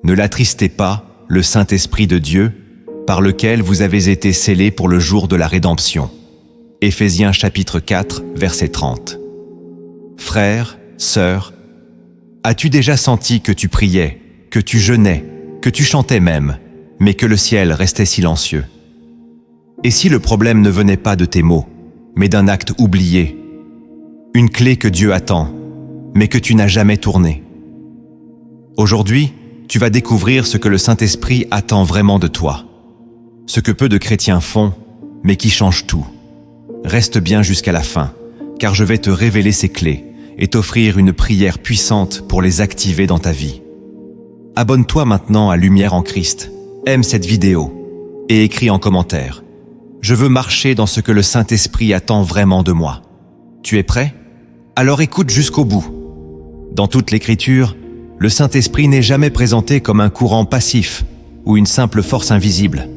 Ne l'attristez pas, le Saint-Esprit de Dieu, par lequel vous avez été scellés pour le jour de la rédemption. Éphésiens chapitre 4, verset 30. Frères, sœurs, as-tu déjà senti que tu priais, que tu jeûnais, que tu chantais même, mais que le ciel restait silencieux? Et si le problème ne venait pas de tes mots, mais d'un acte oublié, une clé que Dieu attend, mais que tu n'as jamais tournée? Aujourd'hui, tu vas découvrir ce que le Saint-Esprit attend vraiment de toi. Ce que peu de chrétiens font, mais qui change tout. Reste bien jusqu'à la fin, car je vais te révéler ces clés et t'offrir une prière puissante pour les activer dans ta vie. Abonne-toi maintenant à Lumière en Christ, aime cette vidéo et écris en commentaire. Je veux marcher dans ce que le Saint-Esprit attend vraiment de moi. Tu es prêt? Alors écoute jusqu'au bout. Dans toute l'Écriture, le Saint-Esprit n'est jamais présenté comme un courant passif ou une simple force invisible.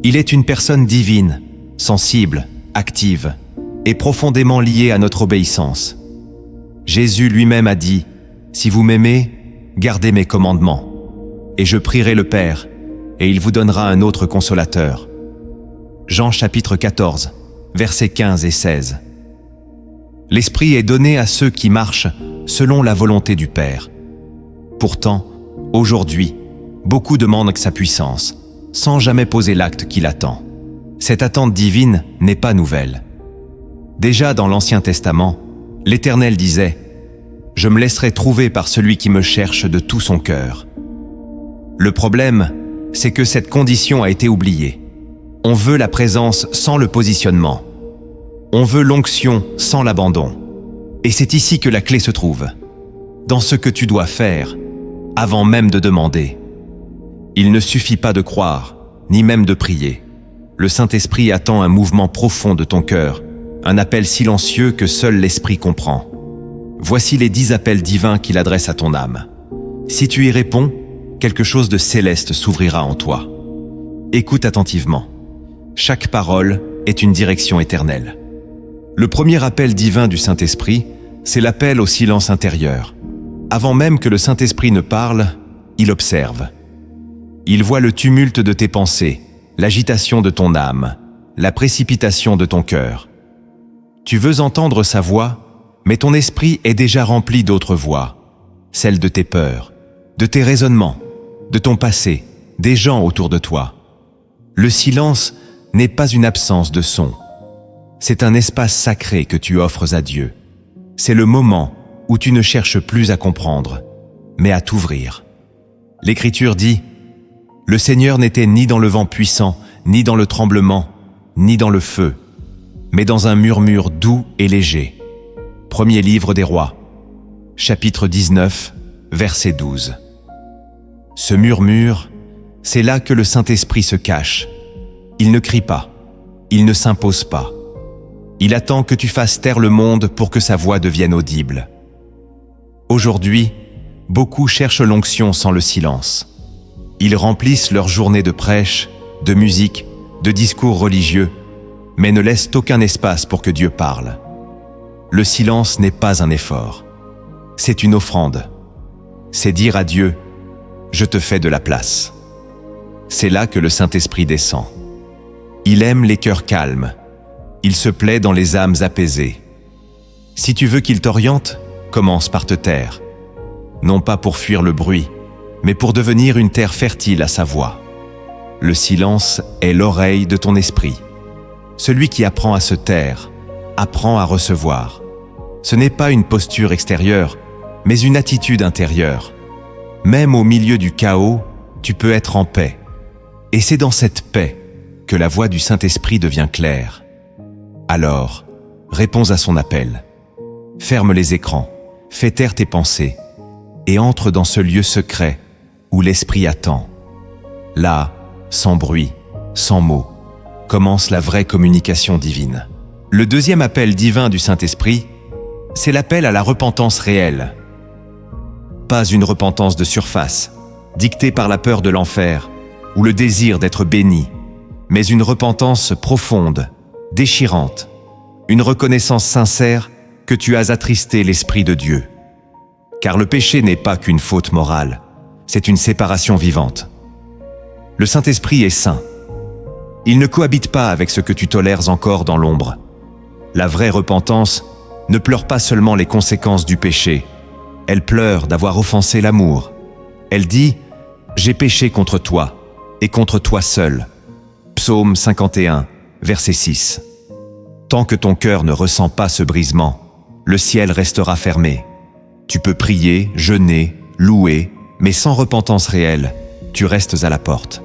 Il est une personne divine, sensible, active et profondément liée à notre obéissance. Jésus lui-même a dit « Si vous m'aimez, gardez mes commandements. Et je prierai le Père, et il vous donnera un autre consolateur. » Jean chapitre 14, versets 15 et 16. L'Esprit est donné à ceux qui marchent selon la volonté du Père. Pourtant, aujourd'hui, beaucoup demandent sa puissance, sans jamais poser l'acte qui l'attend. Cette attente divine n'est pas nouvelle. Déjà dans l'Ancien Testament, l'Éternel disait « Je me laisserai trouver par celui qui me cherche de tout son cœur. » Le problème, c'est que cette condition a été oubliée. On veut la présence sans le positionnement. On veut l'onction sans l'abandon. Et c'est ici que la clé se trouve. Dans ce que tu dois faire, avant même de demander. Il ne suffit pas de croire, ni même de prier. Le Saint-Esprit attend un mouvement profond de ton cœur, un appel silencieux que seul l'Esprit comprend. Voici les 10 appels divins qu'il adresse à ton âme. Si tu y réponds, quelque chose de céleste s'ouvrira en toi. Écoute attentivement. Chaque parole est une direction éternelle. Le premier appel divin du Saint-Esprit, c'est l'appel au silence intérieur. Avant même que le Saint-Esprit ne parle, il observe. Il voit le tumulte de tes pensées, l'agitation de ton âme, la précipitation de ton cœur. Tu veux entendre sa voix, mais ton esprit est déjà rempli d'autres voix, celles de tes peurs, de tes raisonnements, de ton passé, des gens autour de toi. Le silence n'est pas une absence de son. C'est un espace sacré que tu offres à Dieu. C'est le moment où tu ne cherches plus à comprendre, mais à t'ouvrir. L'Écriture dit « Le Seigneur n'était ni dans le vent puissant, ni dans le tremblement, ni dans le feu, mais dans un murmure doux et léger. » Premier livre des Rois, chapitre 19, verset 12. Ce murmure, c'est là que le Saint-Esprit se cache. Il ne crie pas, il ne s'impose pas. Il attend que tu fasses taire le monde pour que sa voix devienne audible. Aujourd'hui, beaucoup cherchent l'onction sans le silence. Ils remplissent leur journée de prêche, de musique, de discours religieux, mais ne laissent aucun espace pour que Dieu parle. Le silence n'est pas un effort. C'est une offrande. C'est dire à Dieu « Je te fais de la place ». C'est là que le Saint-Esprit descend. Il aime les cœurs calmes. Il se plaît dans les âmes apaisées. Si tu veux qu'il t'oriente, commence par te taire. Non pas pour fuir le bruit, mais pour devenir une terre fertile à sa voix. Le silence est l'oreille de ton esprit. Celui qui apprend à se taire, apprend à recevoir. Ce n'est pas une posture extérieure, mais une attitude intérieure. Même au milieu du chaos, tu peux être en paix. Et c'est dans cette paix que la voix du Saint-Esprit devient claire. Alors, réponds à son appel. Ferme les écrans, fais taire tes pensées et entre dans ce lieu secret où l'Esprit attend. Là, sans bruit, sans mots, commence la vraie communication divine. Le deuxième appel divin du Saint-Esprit, c'est l'appel à la repentance réelle. Pas une repentance de surface, dictée par la peur de l'enfer ou le désir d'être béni, mais une repentance profonde, déchirante, une reconnaissance sincère que tu as attristé l'Esprit de Dieu. Car le péché n'est pas qu'une faute morale, c'est une séparation vivante. Le Saint-Esprit est saint. Il ne cohabite pas avec ce que tu tolères encore dans l'ombre. La vraie repentance ne pleure pas seulement les conséquences du péché, elle pleure d'avoir offensé l'amour. Elle dit « J'ai péché contre toi, et contre toi seul ». Psaume 51, verset 6. Tant que ton cœur ne ressent pas ce brisement, le ciel restera fermé. Tu peux prier, jeûner, louer, mais sans repentance réelle, tu restes à la porte.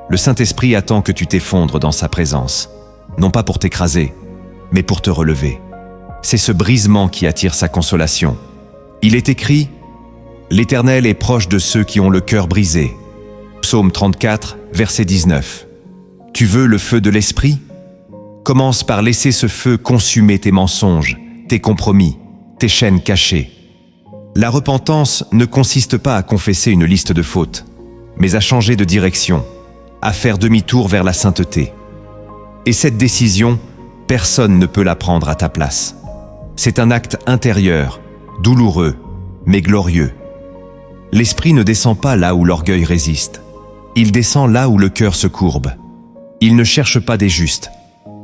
Le Saint-Esprit attend que tu t'effondres dans sa présence, non pas pour t'écraser, mais pour te relever. C'est ce brisement qui attire sa consolation. Il est écrit « L'Éternel est proche de ceux qui ont le cœur brisé ». Psaume 34, verset 19. Tu veux le feu de l'Esprit ? Commence par laisser ce feu consumer tes mensonges, tes compromis, tes chaînes cachées. La repentance ne consiste pas à confesser une liste de fautes, mais à changer de direction, à faire demi-tour vers la sainteté. Et cette décision, personne ne peut la prendre à ta place. C'est un acte intérieur, douloureux, mais glorieux. L'esprit ne descend pas là où l'orgueil résiste. Il descend là où le cœur se courbe. Il ne cherche pas des justes.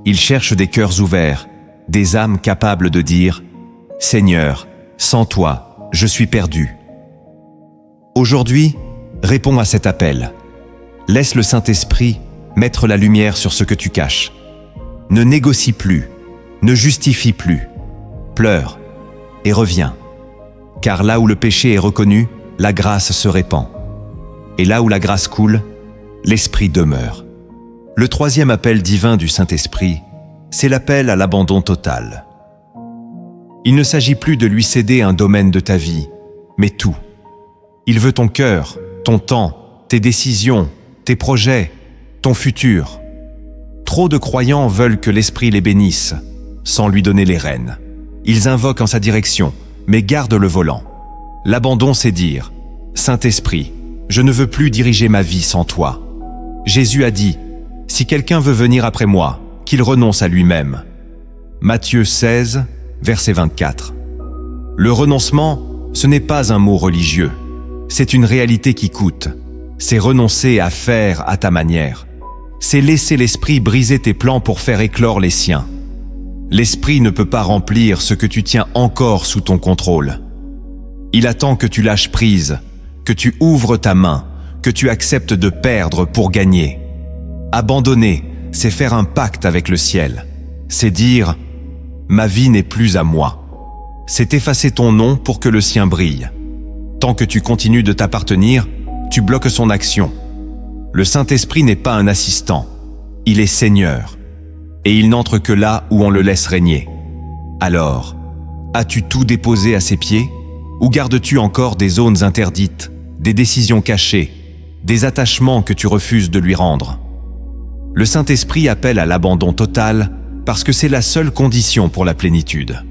Il cherche des cœurs ouverts, des âmes capables de dire « Seigneur, sans toi, je suis perdu ». Aujourd'hui, réponds à cet appel. Laisse le Saint-Esprit mettre la lumière sur ce que tu caches. Ne négocie plus, ne justifie plus. Pleure et reviens. Car là où le péché est reconnu, la grâce se répand. Et là où la grâce coule, l'Esprit demeure. Le troisième appel divin du Saint-Esprit, c'est l'appel à l'abandon total. Il ne s'agit plus de lui céder un domaine de ta vie, mais tout. Il veut ton cœur, ton temps, tes décisions, tes projets, ton futur. Trop de croyants veulent que l'Esprit les bénisse, sans lui donner les rênes. Ils invoquent en sa direction, mais gardent le volant. L'abandon, c'est dire « Saint-Esprit, je ne veux plus diriger ma vie sans toi ». Jésus a dit « Si quelqu'un veut venir après moi, qu'il renonce à lui-même ». Matthieu 16, verset 24. Le renoncement, ce n'est pas un mot religieux. C'est une réalité qui coûte. C'est renoncer à faire à ta manière. C'est laisser l'esprit briser tes plans pour faire éclore les siens. L'esprit ne peut pas remplir ce que tu tiens encore sous ton contrôle. Il attend que tu lâches prise, que tu ouvres ta main, que tu acceptes de perdre pour gagner. Abandonner, c'est faire un pacte avec le ciel. C'est dire « Ma vie n'est plus à moi ». C'est effacer ton nom pour que le sien brille. Tant que tu continues de t'appartenir, tu bloques son action. Le Saint-Esprit n'est pas un assistant, il est Seigneur. Et il n'entre que là où on le laisse régner. Alors, as-tu tout déposé à ses pieds? Ou gardes-tu encore des zones interdites, des décisions cachées, des attachements que tu refuses de lui rendre? Le Saint-Esprit appelle à l'abandon total parce que c'est la seule condition pour la plénitude.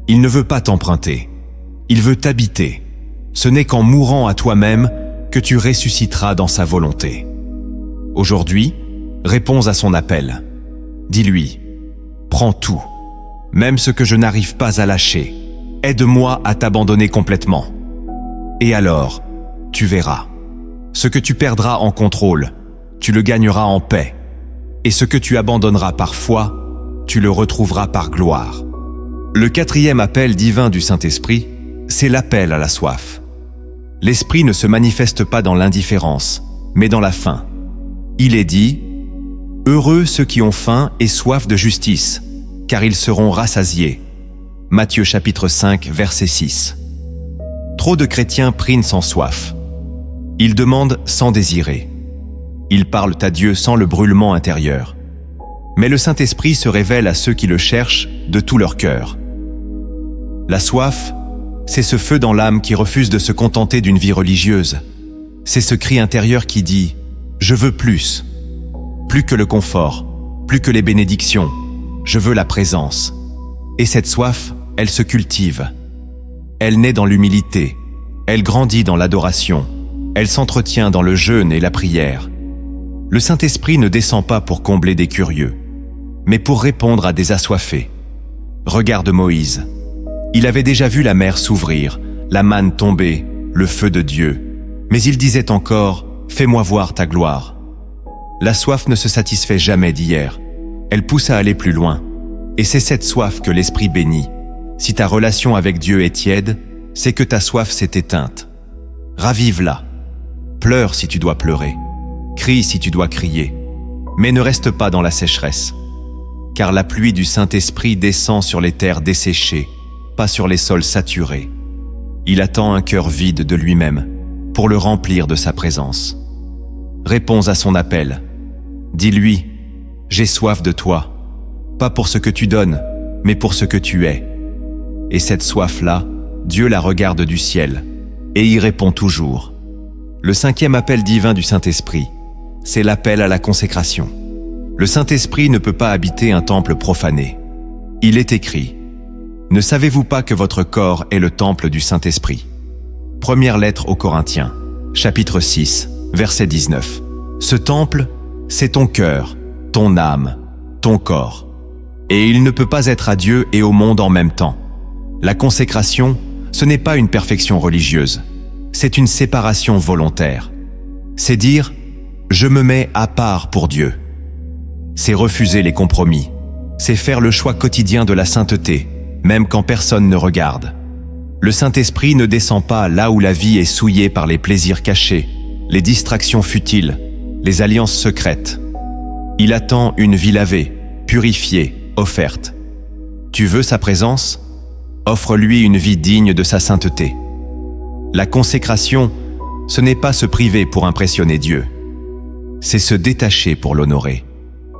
Il ne veut pas t'emprunter, il veut t'habiter. Ce n'est qu'en mourant à toi-même que tu ressusciteras dans sa volonté. Aujourd'hui, réponds à son appel. Dis-lui, prends tout, même ce que je n'arrive pas à lâcher. Aide-moi à t'abandonner complètement. Et alors, tu verras. Ce que tu perdras en contrôle, tu le gagneras en paix. Et ce que tu abandonneras par foi, tu le retrouveras par gloire. Le quatrième appel divin du Saint-Esprit, c'est l'appel à la soif. L'Esprit ne se manifeste pas dans l'indifférence, mais dans la faim. Il est dit « Heureux ceux qui ont faim et soif de justice, car ils seront rassasiés ». Matthieu chapitre 5, verset 6. Trop de chrétiens prient sans soif. Ils demandent sans désirer. Ils parlent à Dieu sans le brûlement intérieur. Mais le Saint-Esprit se révèle à ceux qui le cherchent de tout leur cœur. La soif, c'est ce feu dans l'âme qui refuse de se contenter d'une vie religieuse. C'est ce cri intérieur qui dit « Je veux plus ». Plus que le confort, plus que les bénédictions, je veux la présence. Et cette soif, elle se cultive. Elle naît dans l'humilité, elle grandit dans l'adoration, elle s'entretient dans le jeûne et la prière. Le Saint-Esprit ne descend pas pour combler des curieux, mais pour répondre à des assoiffés. Regarde Moïse. Il avait déjà vu la mer s'ouvrir, la manne tomber, le feu de Dieu. Mais il disait encore « Fais-moi voir ta gloire ». La soif ne se satisfait jamais d'hier. Elle pousse à aller plus loin. Et c'est cette soif que l'Esprit bénit. Si ta relation avec Dieu est tiède, c'est que ta soif s'est éteinte. Ravive-la. Pleure si tu dois pleurer. Crie si tu dois crier. Mais ne reste pas dans la sécheresse. Car la pluie du Saint-Esprit descend sur les terres desséchées, pas sur les sols saturés. Il attend un cœur vide de lui-même pour le remplir de sa présence. Réponds à son appel. Dis-lui, j'ai soif de toi, pas pour ce que tu donnes, mais pour ce que tu es. Et cette soif-là, Dieu la regarde du ciel et y répond toujours. Le 5e appel divin du Saint-Esprit, c'est l'appel à la consécration. Le Saint-Esprit ne peut pas habiter un temple profané. Il est écrit « Ne savez-vous pas que votre corps est le temple du Saint-Esprit » Première lettre aux Corinthiens, chapitre 6, verset 19. Ce temple, c'est ton cœur, ton âme, ton corps. Et il ne peut pas être à Dieu et au monde en même temps. La consécration, ce n'est pas une perfection religieuse, c'est une séparation volontaire. C'est dire « je me mets à part pour Dieu ». C'est refuser les compromis, c'est faire le choix quotidien de la sainteté, même quand personne ne regarde. Le Saint-Esprit ne descend pas là où la vie est souillée par les plaisirs cachés, les distractions futiles, les alliances secrètes. Il attend une vie lavée, purifiée, offerte. Tu veux sa présence ? Offre-lui une vie digne de sa sainteté. La consécration, ce n'est pas se priver pour impressionner Dieu. C'est se détacher pour l'honorer.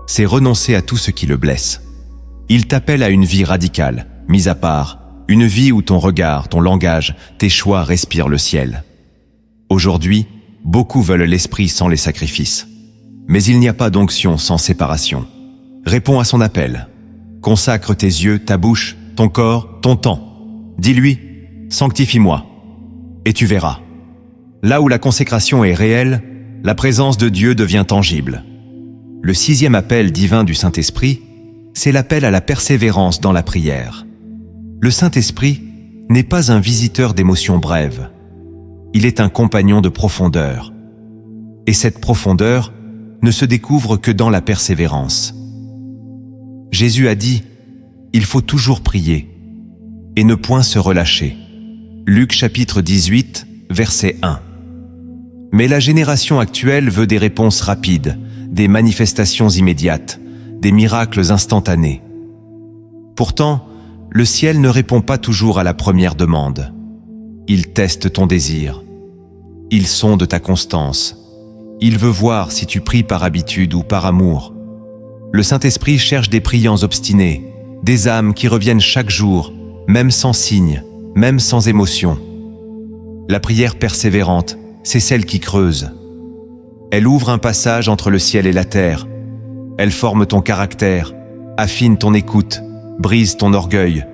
C'est renoncer à tout ce qui le blesse. Il t'appelle à une vie radicale, mise à part, une vie où ton regard, ton langage, tes choix respirent le ciel. Aujourd'hui, beaucoup veulent l'esprit sans les sacrifices. Mais il n'y a pas d'onction sans séparation. Réponds à son appel. Consacre tes yeux, ta bouche, ton corps, ton temps. Dis-lui, sanctifie-moi. Et tu verras. Là où la consécration est réelle, la présence de Dieu devient tangible. Le 6e appel divin du Saint-Esprit, c'est l'appel à la persévérance dans la prière. Le Saint-Esprit n'est pas un visiteur d'émotions brèves. Il est un compagnon de profondeur. Et cette profondeur ne se découvre que dans la persévérance. Jésus a dit « Il faut toujours prier et ne point se relâcher ». Luc chapitre 18, verset 1. Mais la génération actuelle veut des réponses rapides, des manifestations immédiates, des miracles instantanés. Pourtant, le ciel ne répond pas toujours à la première demande. Il teste ton désir. Il sonde ta constance. Il veut voir si tu pries par habitude ou par amour. Le Saint-Esprit cherche des priants obstinés, des âmes qui reviennent chaque jour, même sans signe, même sans émotion. La prière persévérante, c'est celle qui creuse. Elle ouvre un passage entre le ciel et la terre. Elle forme ton caractère, affine ton écoute, brise ton orgueil.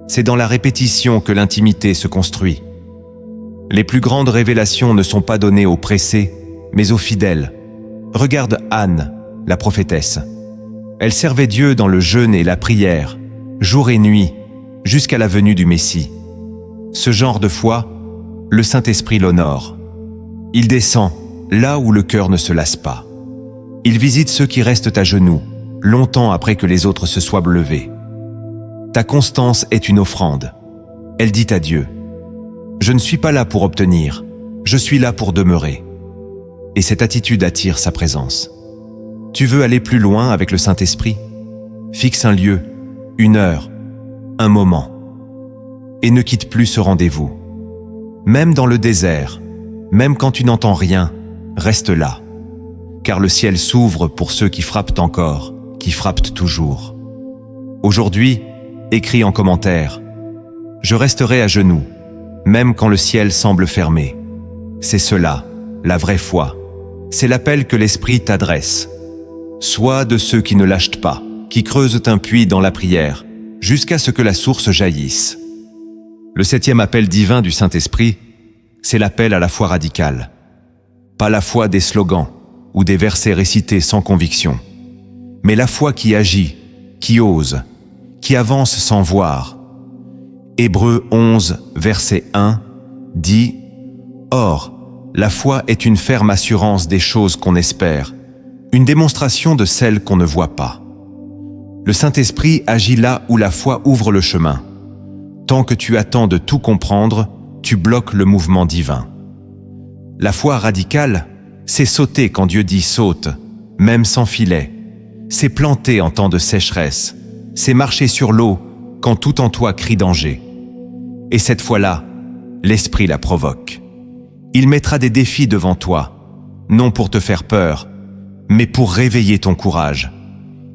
C'est dans la répétition que l'intimité se construit. Les plus grandes révélations ne sont pas données aux pressés, mais aux fidèles. Regarde Anne, la prophétesse. Elle servait Dieu dans le jeûne et la prière, jour et nuit, jusqu'à la venue du Messie. Ce genre de foi, le Saint-Esprit l'honore. Il descend là où le cœur ne se lasse pas. Il visite ceux qui restent à genoux, longtemps après que les autres se soient levés. Ta constance est une offrande. Elle dit à Dieu, « Je ne suis pas là pour obtenir, je suis là pour demeurer. » Et cette attitude attire sa présence. Tu veux aller plus loin avec le Saint-Esprit ? Fixe un lieu, une heure, un moment. Et ne quitte plus ce rendez-vous. Même dans le désert, même quand tu n'entends rien, reste là. Car le ciel s'ouvre pour ceux qui frappent encore, qui frappent toujours. Aujourd'hui, écris en commentaire « Je resterai à genoux, même quand le ciel semble fermé. » C'est cela, la vraie foi. C'est l'appel que l'Esprit t'adresse. Sois de ceux qui ne lâchent pas, qui creusent un puits dans la prière, jusqu'à ce que la source jaillisse. Le 7e appel divin du Saint-Esprit, c'est l'appel à la foi radicale. Pas la foi des slogans ou des versets récités sans conviction, mais la foi qui agit, qui ose, qui avance sans voir. Hébreux 11, verset 1, dit « Or, La foi est une ferme assurance des choses qu'on espère, une démonstration de celles qu'on ne voit pas. Le Saint-Esprit agit là où la foi ouvre le chemin. Tant que tu attends de tout comprendre, tu bloques le mouvement divin. La foi radicale, c'est sauter quand Dieu dit saute, même sans filet. C'est planter en temps de sécheresse. C'est marcher sur l'eau quand tout en toi crie danger. Et cette fois-là, l'Esprit la provoque. Il mettra des défis devant toi, non pour te faire peur, mais pour réveiller ton courage.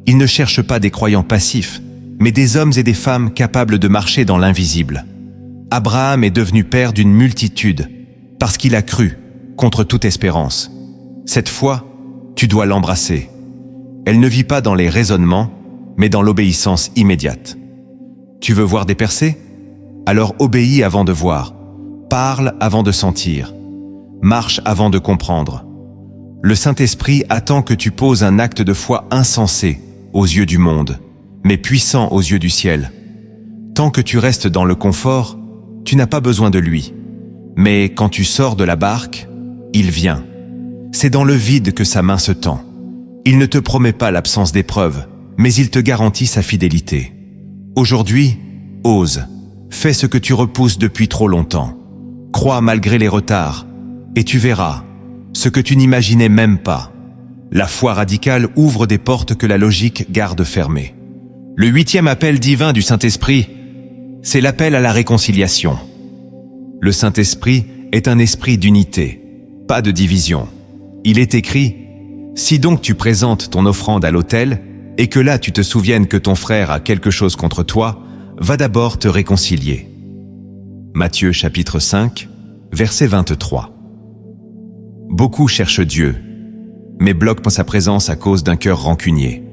Il ne cherche pas des croyants passifs, mais des hommes et des femmes capables de marcher dans l'invisible. Abraham est devenu père d'une multitude, parce qu'il a cru, contre toute espérance. Cette foi, tu dois l'embrasser. Elle ne vit pas dans les raisonnements, mais dans l'obéissance immédiate. Tu veux voir des percées? Alors obéis avant de voir. Parle avant de sentir. Marche avant de comprendre. Le Saint-Esprit attend que tu poses un acte de foi insensé aux yeux du monde, mais puissant aux yeux du ciel. Tant que tu restes dans le confort, tu n'as pas besoin de lui. Mais quand tu sors de la barque, il vient. C'est dans le vide que sa main se tend. Il ne te promet pas l'absence d'épreuves, mais il te garantit sa fidélité. Aujourd'hui, ose. Fais ce que tu repousses depuis trop longtemps. Crois malgré les retards, et tu verras ce que tu n'imaginais même pas. La foi radicale ouvre des portes que la logique garde fermées. Le 8e appel divin du Saint-Esprit, c'est l'appel à la réconciliation. Le Saint-Esprit est un esprit d'unité, pas de division. Il est écrit « Si donc tu présentes ton offrande à l'autel, et que là tu te souviennes que ton frère a quelque chose contre toi, va d'abord te réconcilier. » Matthieu chapitre 5, verset 23. Beaucoup cherchent Dieu, mais bloquent sa présence à cause d'un cœur rancunier.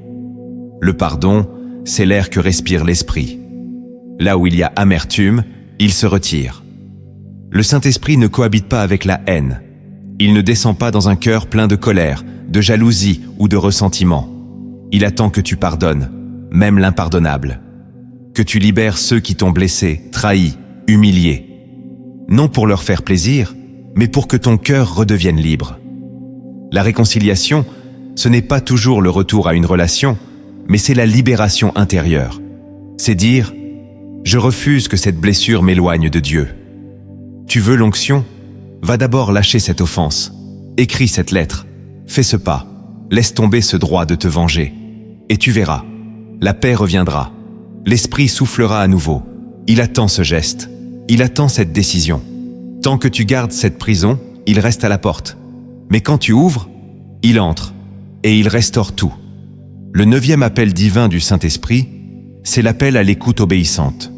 Le pardon, c'est l'air que respire l'esprit. Là où il y a amertume, il se retire. Le Saint-Esprit ne cohabite pas avec la haine. Il ne descend pas dans un cœur plein de colère, de jalousie ou de ressentiment. Il attend que tu pardonnes, même l'impardonnable. Que tu libères ceux qui t'ont blessé, trahi, humilié. Non pour leur faire plaisir, mais pour que ton cœur redevienne libre. La réconciliation, ce n'est pas toujours le retour à une relation, mais c'est la libération intérieure. C'est dire « Je refuse que cette blessure m'éloigne de Dieu ». Tu veux l'onction? Va d'abord lâcher cette offense. Écris cette lettre. Fais ce pas. Laisse tomber ce droit de te venger. Et tu verras. La paix reviendra. L'Esprit soufflera à nouveau. Il attend ce geste. Il attend cette décision. Tant que tu gardes cette prison, il reste à la porte. Mais quand tu ouvres, il entre. Et il restaure tout. Le 9e appel divin du Saint-Esprit, c'est l'appel à l'écoute obéissante.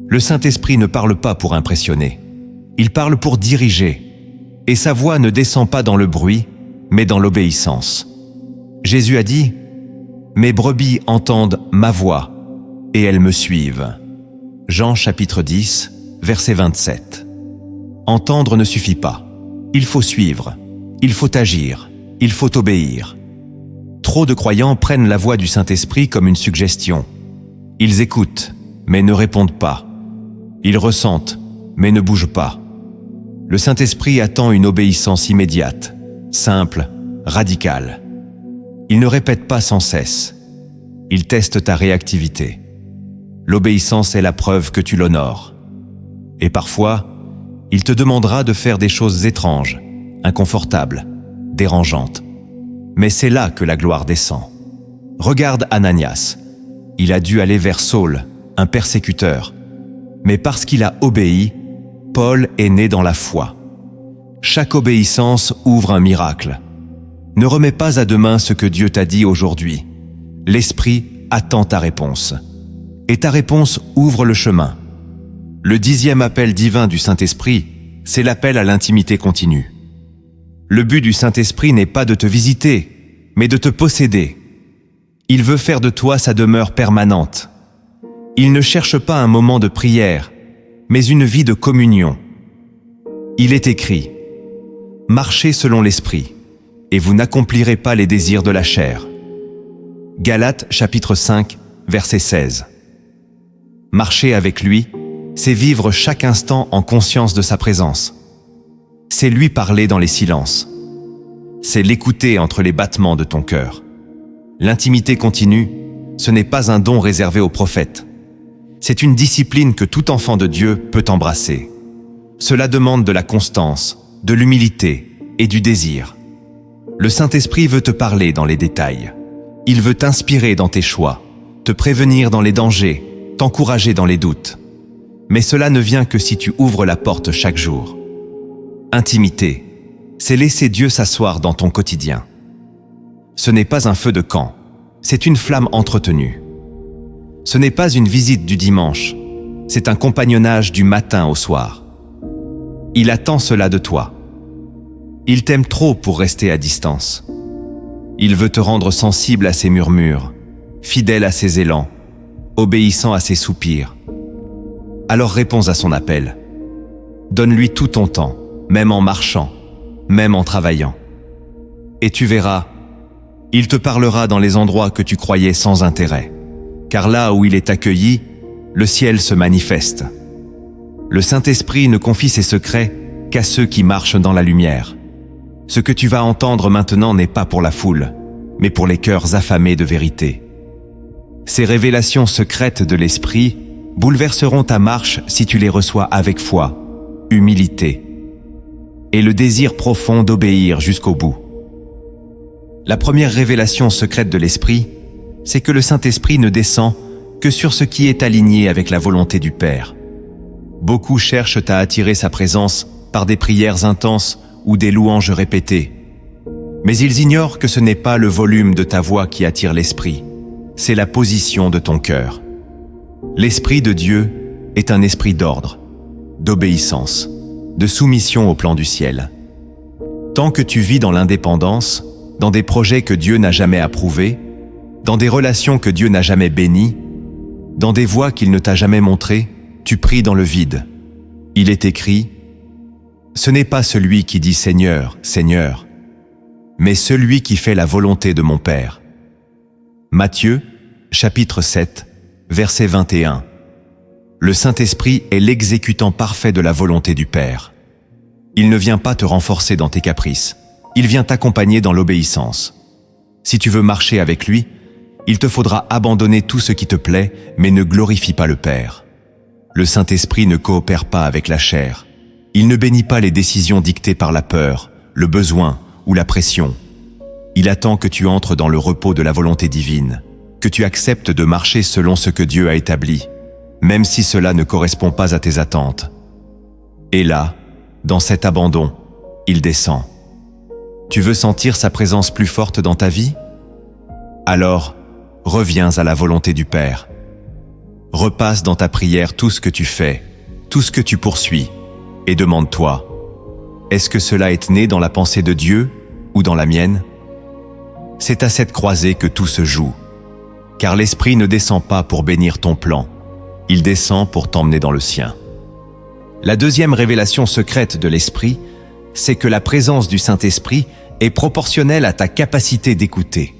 Le Saint-Esprit ne parle pas pour impressionner. Il parle pour diriger. Et sa voix ne descend pas dans le bruit, mais dans l'obéissance. Jésus a dit « Mes brebis entendent ma voix, et elles me suivent. » Jean chapitre 10, verset 27. Entendre ne suffit pas. Il faut suivre. Il faut agir. Il faut obéir. Trop de croyants prennent la voix du Saint-Esprit comme une suggestion. Ils écoutent, mais ne répondent pas. Ils ressentent, mais ne bougent pas. Le Saint-Esprit attend une obéissance immédiate, simple, radicale. Il ne répète pas sans cesse. Il teste ta réactivité. L'obéissance est la preuve que tu l'honores. Et parfois, il te demandera de faire des choses étranges, inconfortables, dérangeantes. Mais c'est là que la gloire descend. Regarde Ananias. Il a dû aller vers Saul, un persécuteur. Mais parce qu'il a obéi, Paul est né dans la foi. Chaque obéissance ouvre un miracle. Ne remets pas à demain ce que Dieu t'a dit aujourd'hui. L'Esprit attend ta réponse. Et ta réponse ouvre le chemin. Le 10e appel divin du Saint-Esprit, c'est l'appel à l'intimité continue. Le but du Saint-Esprit n'est pas de te visiter, mais de te posséder. Il veut faire de toi sa demeure permanente. Il ne cherche pas un moment de prière, mais une vie de communion. Il est écrit « Marchez selon l'Esprit, et vous n'accomplirez pas les désirs de la chair. » Galates chapitre 5, verset 16. Marcher avec lui, c'est vivre chaque instant en conscience de sa présence. C'est lui parler dans les silences. C'est l'écouter entre les battements de ton cœur. L'intimité continue, ce n'est pas un don réservé aux prophètes. C'est une discipline que tout enfant de Dieu peut embrasser. Cela demande de la constance, de l'humilité et du désir. Le Saint-Esprit veut te parler dans les détails. Il veut t'inspirer dans tes choix, te prévenir dans les dangers, t'encourager dans les doutes. Mais cela ne vient que si tu ouvres la porte chaque jour. Intimité, c'est laisser Dieu s'asseoir dans ton quotidien. Ce n'est pas un feu de camp, c'est une flamme entretenue. Ce n'est pas une visite du dimanche, c'est un compagnonnage du matin au soir. Il attend cela de toi. Il t'aime trop pour rester à distance. Il veut te rendre sensible à ses murmures, fidèle à ses élans, obéissant à ses soupirs. Alors réponds à son appel. Donne-lui tout ton temps, même en marchant, même en travaillant. Et tu verras, il te parlera dans les endroits que tu croyais sans intérêt, car là où il est accueilli, le ciel se manifeste. Le Saint-Esprit ne confie ses secrets qu'à ceux qui marchent dans la lumière. Ce que tu vas entendre maintenant n'est pas pour la foule, mais pour les cœurs affamés de vérité. Ces révélations secrètes de l'Esprit bouleverseront ta marche si tu les reçois avec foi, humilité et le désir profond d'obéir jusqu'au bout. La première révélation secrète de l'Esprit, c'est que le Saint-Esprit ne descend que sur ce qui est aligné avec la volonté du Père. Beaucoup cherchent à attirer sa présence par des prières intenses ou des louanges répétées. Mais ils ignorent que ce n'est pas le volume de ta voix qui attire l'Esprit, c'est la position de ton cœur. L'Esprit de Dieu est un esprit d'ordre, d'obéissance, de soumission au plan du ciel. Tant que tu vis dans l'indépendance, dans des projets que Dieu n'a jamais approuvés, dans des relations que Dieu n'a jamais bénies, dans des voies qu'il ne t'a jamais montrées, tu pries dans le vide. Il est écrit, « Ce n'est pas celui qui dit Seigneur, Seigneur, mais celui qui fait la volonté de mon Père. » Matthieu, chapitre 7, verset 21. Le Saint-Esprit est l'exécutant parfait de la volonté du Père. Il ne vient pas te renforcer dans tes caprices, il vient t'accompagner dans l'obéissance. Si tu veux marcher avec lui, il te faudra abandonner tout ce qui te plaît, mais ne glorifie pas le Père. Le Saint-Esprit ne coopère pas avec la chair. Il ne bénit pas les décisions dictées par la peur, le besoin ou la pression. Il attend que tu entres dans le repos de la volonté divine, que tu acceptes de marcher selon ce que Dieu a établi, même si cela ne correspond pas à tes attentes. Et là, dans cet abandon, il descend. Tu veux sentir sa présence plus forte dans ta vie? Alors, reviens à la volonté du Père. Repasse dans ta prière tout ce que tu fais, tout ce que tu poursuis, et demande-toi, est-ce que cela est né dans la pensée de Dieu ou dans la mienne? C'est à cette croisée que tout se joue, car l'Esprit ne descend pas pour bénir ton plan, il descend pour t'emmener dans le sien. La deuxième révélation secrète de l'Esprit, c'est que la présence du Saint-Esprit est proportionnelle à ta capacité d'écouter.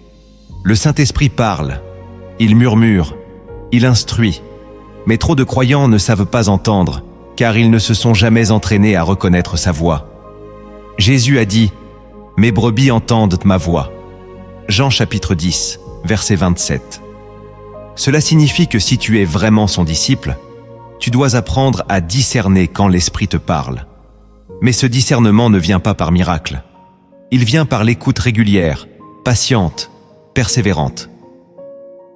Le Saint-Esprit parle, il murmure, il instruit, mais trop de croyants ne savent pas entendre, car ils ne se sont jamais entraînés à reconnaître sa voix. Jésus a dit « Mes brebis entendent ma voix ». Jean chapitre 10, verset 27. Cela signifie que si tu es vraiment son disciple, tu dois apprendre à discerner quand l'Esprit te parle. Mais ce discernement ne vient pas par miracle. Il vient par l'écoute régulière, patiente, persévérante.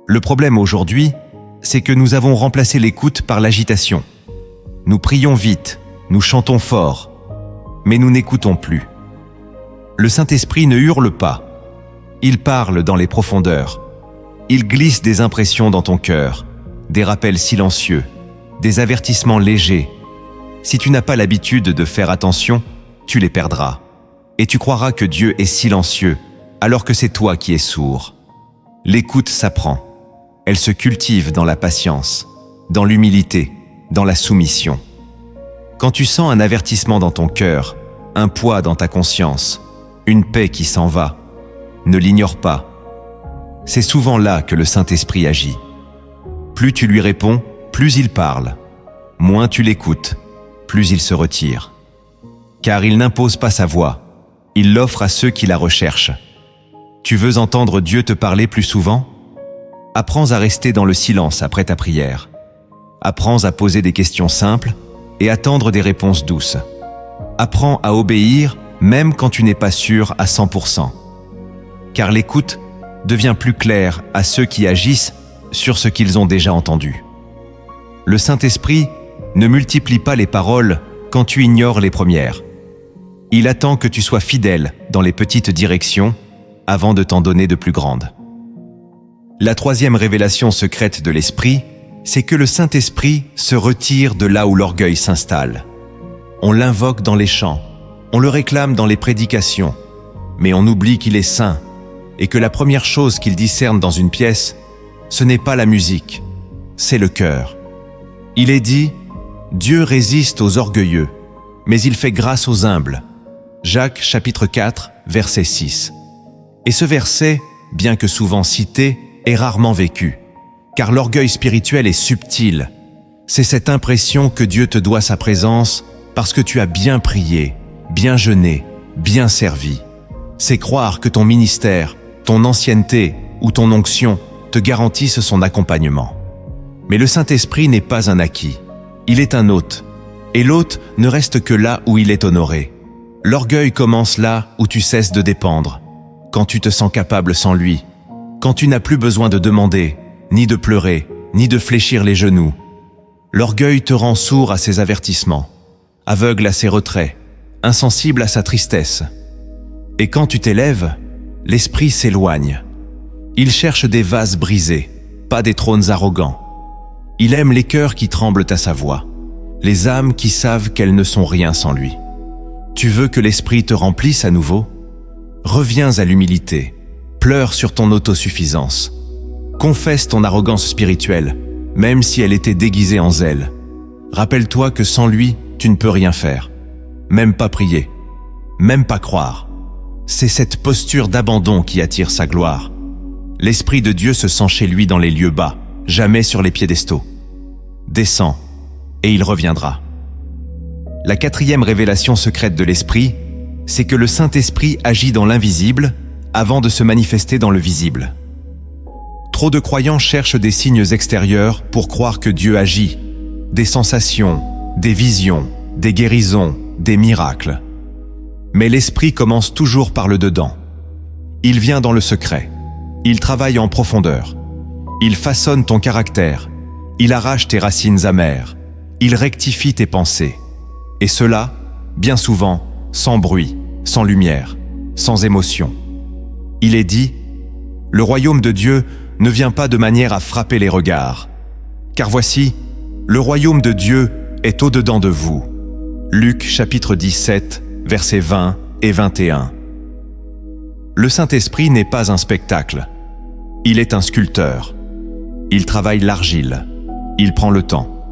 Le problème aujourd'hui, c'est que nous avons remplacé l'écoute par l'agitation. Nous prions vite, nous chantons fort, mais nous n'écoutons plus. Le Saint-Esprit ne hurle pas. Il parle dans les profondeurs. Il glisse des impressions dans ton cœur, des rappels silencieux, des avertissements légers. Si tu n'as pas l'habitude de faire attention, tu les perdras. Et tu croiras que Dieu est silencieux, alors que c'est toi qui es sourd. L'écoute s'apprend. Elle se cultive dans la patience, dans l'humilité, dans la soumission. Quand tu sens un avertissement dans ton cœur, un poids dans ta conscience, une paix qui s'en va, ne l'ignore pas. C'est souvent là que le Saint-Esprit agit. Plus tu lui réponds, plus il parle. Moins tu l'écoutes, plus il se retire. car il n'impose pas sa voix, il l'offre à ceux qui la recherchent. Tu veux entendre Dieu te parler plus souvent? Apprends à rester dans le silence après ta prière. Apprends à poser des questions simples et attendre des réponses douces. Apprends à obéir même quand tu n'es pas sûr à 100%. Car l'écoute devient plus claire à ceux qui agissent sur ce qu'ils ont déjà entendu. Le Saint-Esprit ne multiplie pas les paroles quand tu ignores les premières. Il attend que tu sois fidèle dans les petites directions avant de t'en donner de plus grandes. La troisième révélation secrète de l'Esprit, c'est que le Saint-Esprit se retire de là où l'orgueil s'installe. On l'invoque dans les chants, on le réclame dans les prédications, mais on oublie qu'il est saint et que la première chose qu'il discerne dans une pièce, ce n'est pas la musique, c'est le cœur. Il est dit « Dieu résiste aux orgueilleux, mais il fait grâce aux humbles ». Jacques chapitre 4, verset 6. Et ce verset, bien que souvent cité, est rarement vécu, car l'orgueil spirituel est subtil. C'est cette impression que Dieu te doit sa présence parce que tu as bien prié, bien jeûné, bien servi. C'est croire que ton ministère, ton ancienneté ou ton onction te garantissent son accompagnement. Mais le Saint-Esprit n'est pas un acquis, il est un hôte, et l'hôte ne reste que là où il est honoré. L'orgueil commence là où tu cesses de dépendre, quand tu te sens capable sans lui, quand tu n'as plus besoin de demander, ni de pleurer, ni de fléchir les genoux. L'orgueil te rend sourd à ses avertissements, aveugle à ses retraits, insensible à sa tristesse. Et quand tu t'élèves, l'esprit s'éloigne. Il cherche des vases brisés, pas des trônes arrogants. Il aime les cœurs qui tremblent à sa voix, les âmes qui savent qu'elles ne sont rien sans lui. Tu veux que l'esprit te remplisse à nouveau? Reviens à l'humilité, pleure sur ton autosuffisance. Confesse ton arrogance spirituelle, même si elle était déguisée en zèle. Rappelle-toi que sans lui, tu ne peux rien faire, même pas prier, même pas croire. C'est cette posture d'abandon qui attire sa gloire. L'Esprit de Dieu se sent chez lui dans les lieux bas, jamais sur les piédestaux. Descends, et il reviendra. La quatrième révélation secrète de l'Esprit, c'est que le Saint-Esprit agit dans l'invisible avant de se manifester dans le visible. Trop de croyants cherchent des signes extérieurs pour croire que Dieu agit, des sensations, des visions, des guérisons, des miracles. Mais l'Esprit commence toujours par le dedans. Il vient dans le secret, il travaille en profondeur, il façonne ton caractère, il arrache tes racines amères, il rectifie tes pensées. Et cela, bien souvent, sans bruit, sans lumière, sans émotion. Il est dit, le royaume de Dieu ne vient pas de manière à frapper les regards. Car voici, le royaume de Dieu est au-dedans de vous. Luc chapitre 17, versets 20 et 21. Le Saint-Esprit n'est pas un spectacle. Il est un sculpteur. Il travaille l'argile. Il prend le temps.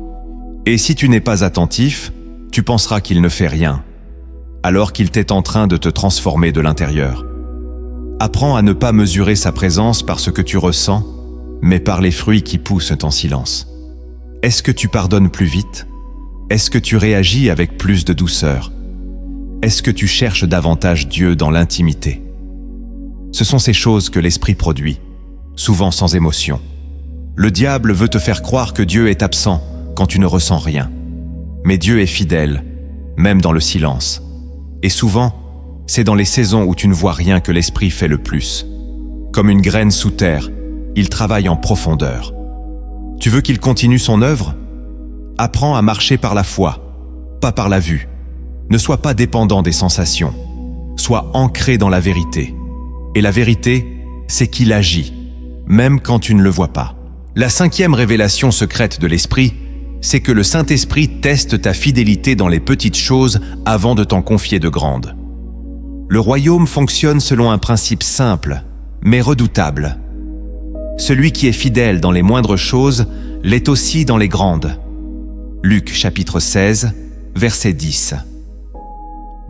Et si tu n'es pas attentif, tu penseras qu'il ne fait rien, alors qu'il t'est en train de te transformer de l'intérieur. Apprends à ne pas mesurer sa présence par ce que tu ressens, mais par les fruits qui poussent en silence. Est-ce que tu pardonnes plus vite? Est-ce que tu réagis avec plus de douceur? Est-ce que tu cherches davantage Dieu dans l'intimité? Ce sont ces choses que l'Esprit produit, souvent sans émotion. Le diable veut te faire croire que Dieu est absent quand tu ne ressens rien. Mais Dieu est fidèle, même dans le silence. Et souvent, c'est dans les saisons où tu ne vois rien que l'Esprit fait le plus. Comme une graine sous terre, il travaille en profondeur. Tu veux qu'il continue son œuvre? Apprends à marcher par la foi, pas par la vue. Ne sois pas dépendant des sensations. Sois ancré dans la vérité. Et la vérité, c'est qu'il agit, même quand tu ne le vois pas. La cinquième révélation secrète de l'Esprit, c'est que le Saint-Esprit teste ta fidélité dans les petites choses avant de t'en confier de grandes. Le royaume fonctionne selon un principe simple, mais redoutable. Celui qui est fidèle dans les moindres choses l'est aussi dans les grandes. Luc chapitre 16, verset 10.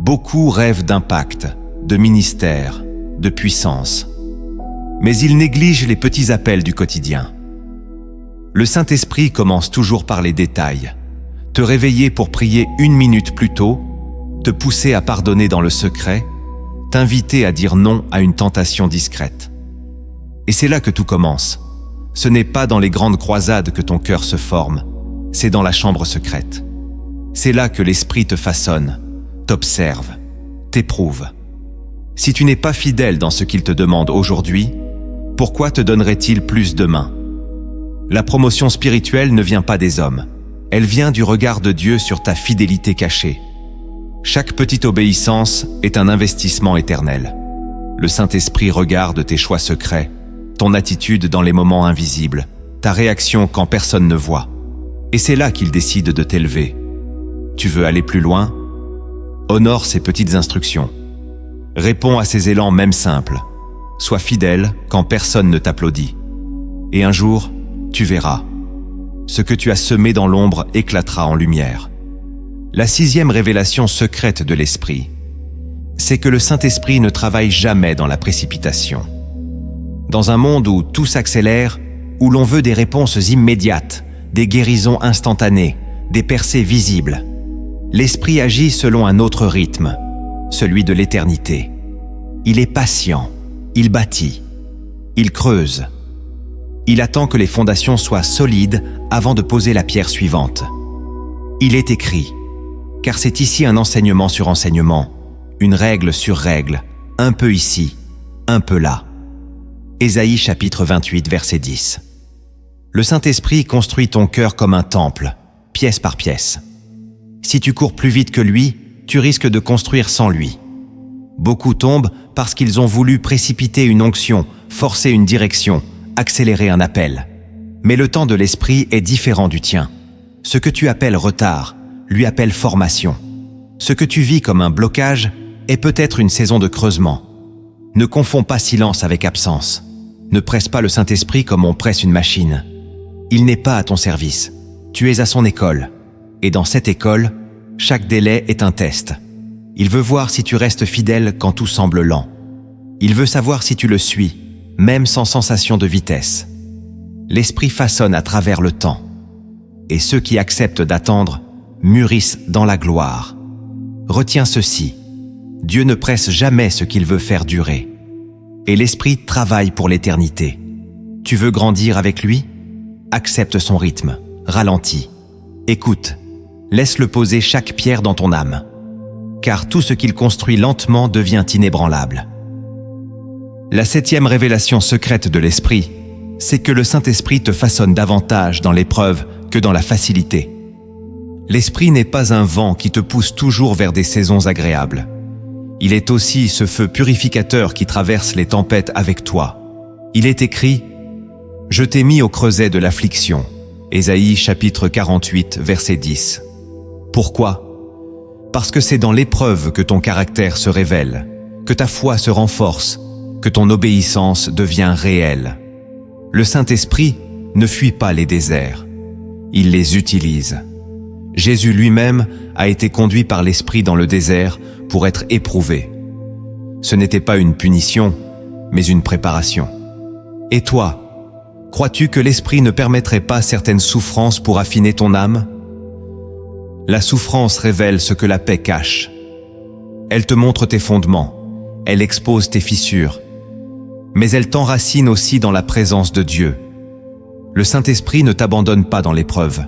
Beaucoup rêvent d'impact, de ministère, de puissance. Mais ils négligent les petits appels du quotidien. Le Saint-Esprit commence toujours par les détails. Te réveiller pour prier 1 minute plus tôt, te pousser à pardonner dans le secret, t'inviter à dire non à une tentation discrète. Et c'est là que tout commence. Ce n'est pas dans les grandes croisades que ton cœur se forme, c'est dans la chambre secrète. C'est là que l'Esprit te façonne, t'observe, t'éprouve. Si tu n'es pas fidèle dans ce qu'il te demande aujourd'hui, pourquoi te donnerait-il plus demain? La promotion spirituelle ne vient pas des hommes, elle vient du regard de Dieu sur ta fidélité cachée. Chaque petite obéissance est un investissement éternel. Le Saint-Esprit regarde tes choix secrets, ton attitude dans les moments invisibles, ta réaction quand personne ne voit. Et c'est là qu'il décide de t'élever. Tu veux aller plus loin? Honore ces petites instructions. Réponds à ces élans même simples. Sois fidèle quand personne ne t'applaudit. Et un jour, tu verras. Ce que tu as semé dans l'ombre éclatera en lumière. La 6e révélation secrète de l'Esprit, c'est que le Saint-Esprit ne travaille jamais dans la précipitation. Dans un monde où tout s'accélère, où l'on veut des réponses immédiates, des guérisons instantanées, des percées visibles, l'Esprit agit selon un autre rythme, celui de l'éternité. Il est patient, il bâtit, il creuse. Il attend que les fondations soient solides avant de poser la pierre suivante. Il est écrit, car c'est ici un enseignement sur enseignement, une règle sur règle, un peu ici, un peu là. Ésaïe chapitre 28, verset 10. Le Saint-Esprit construit ton cœur comme un temple, pièce par pièce. Si tu cours plus vite que lui, tu risques de construire sans lui. Beaucoup tombent parce qu'ils ont voulu précipiter une onction, forcer une direction, accélérer un appel. Mais le temps de l'Esprit est différent du tien. Ce que tu appelles retard, lui appelle formation. Ce que tu vis comme un blocage est peut-être une saison de creusement. Ne confonds pas silence avec absence. Ne presse pas le Saint-Esprit comme on presse une machine. Il n'est pas à ton service. Tu es à son école. Et dans cette école, chaque délai est un test. Il veut voir si tu restes fidèle quand tout semble lent. Il veut savoir si tu le suis, même sans sensation de vitesse. L'Esprit façonne à travers le temps. Et ceux qui acceptent d'attendre mûrissent dans la gloire. Retiens ceci. Dieu ne presse jamais ce qu'il veut faire durer. Et l'Esprit travaille pour l'éternité. Tu veux grandir avec lui? Accepte son rythme, ralentis. Écoute, laisse-le poser chaque pierre dans ton âme. Car tout ce qu'il construit lentement devient inébranlable. La 7e révélation secrète de l'Esprit, c'est que le Saint-Esprit te façonne davantage dans l'épreuve que dans la facilité. L'Esprit n'est pas un vent qui te pousse toujours vers des saisons agréables. Il est aussi ce feu purificateur qui traverse les tempêtes avec toi. Il est écrit « Je t'ai mis au creuset de l'affliction » Ésaïe chapitre 48, verset 10. Pourquoi? Parce que c'est dans l'épreuve que ton caractère se révèle, que ta foi se renforce, que ton obéissance devient réelle. Le Saint-Esprit ne fuit pas les déserts, il les utilise. Jésus lui-même a été conduit par l'Esprit dans le désert pour être éprouvé. Ce n'était pas une punition, mais une préparation. Et toi, crois-tu que l'Esprit ne permettrait pas certaines souffrances pour affiner ton âme? La souffrance révèle ce que la paix cache. Elle te montre tes fondements, elle expose tes fissures, mais elle t'enracine aussi dans la présence de Dieu. Le Saint-Esprit ne t'abandonne pas dans l'épreuve.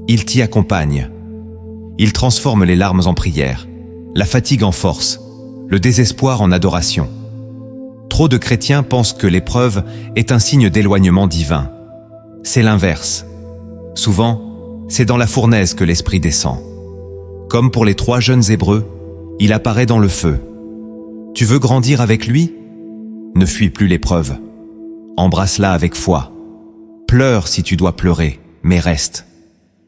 Il t'y accompagne. Il transforme les larmes en prière, la fatigue en force, le désespoir en adoration. Trop de chrétiens pensent que l'épreuve est un signe d'éloignement divin. C'est l'inverse. Souvent, c'est dans la fournaise que l'Esprit descend. Comme pour les 3 jeunes Hébreux, il apparaît dans le feu. Tu veux grandir avec lui? Ne fuis plus l'épreuve. Embrasse-la avec foi. Pleure si tu dois pleurer, mais reste.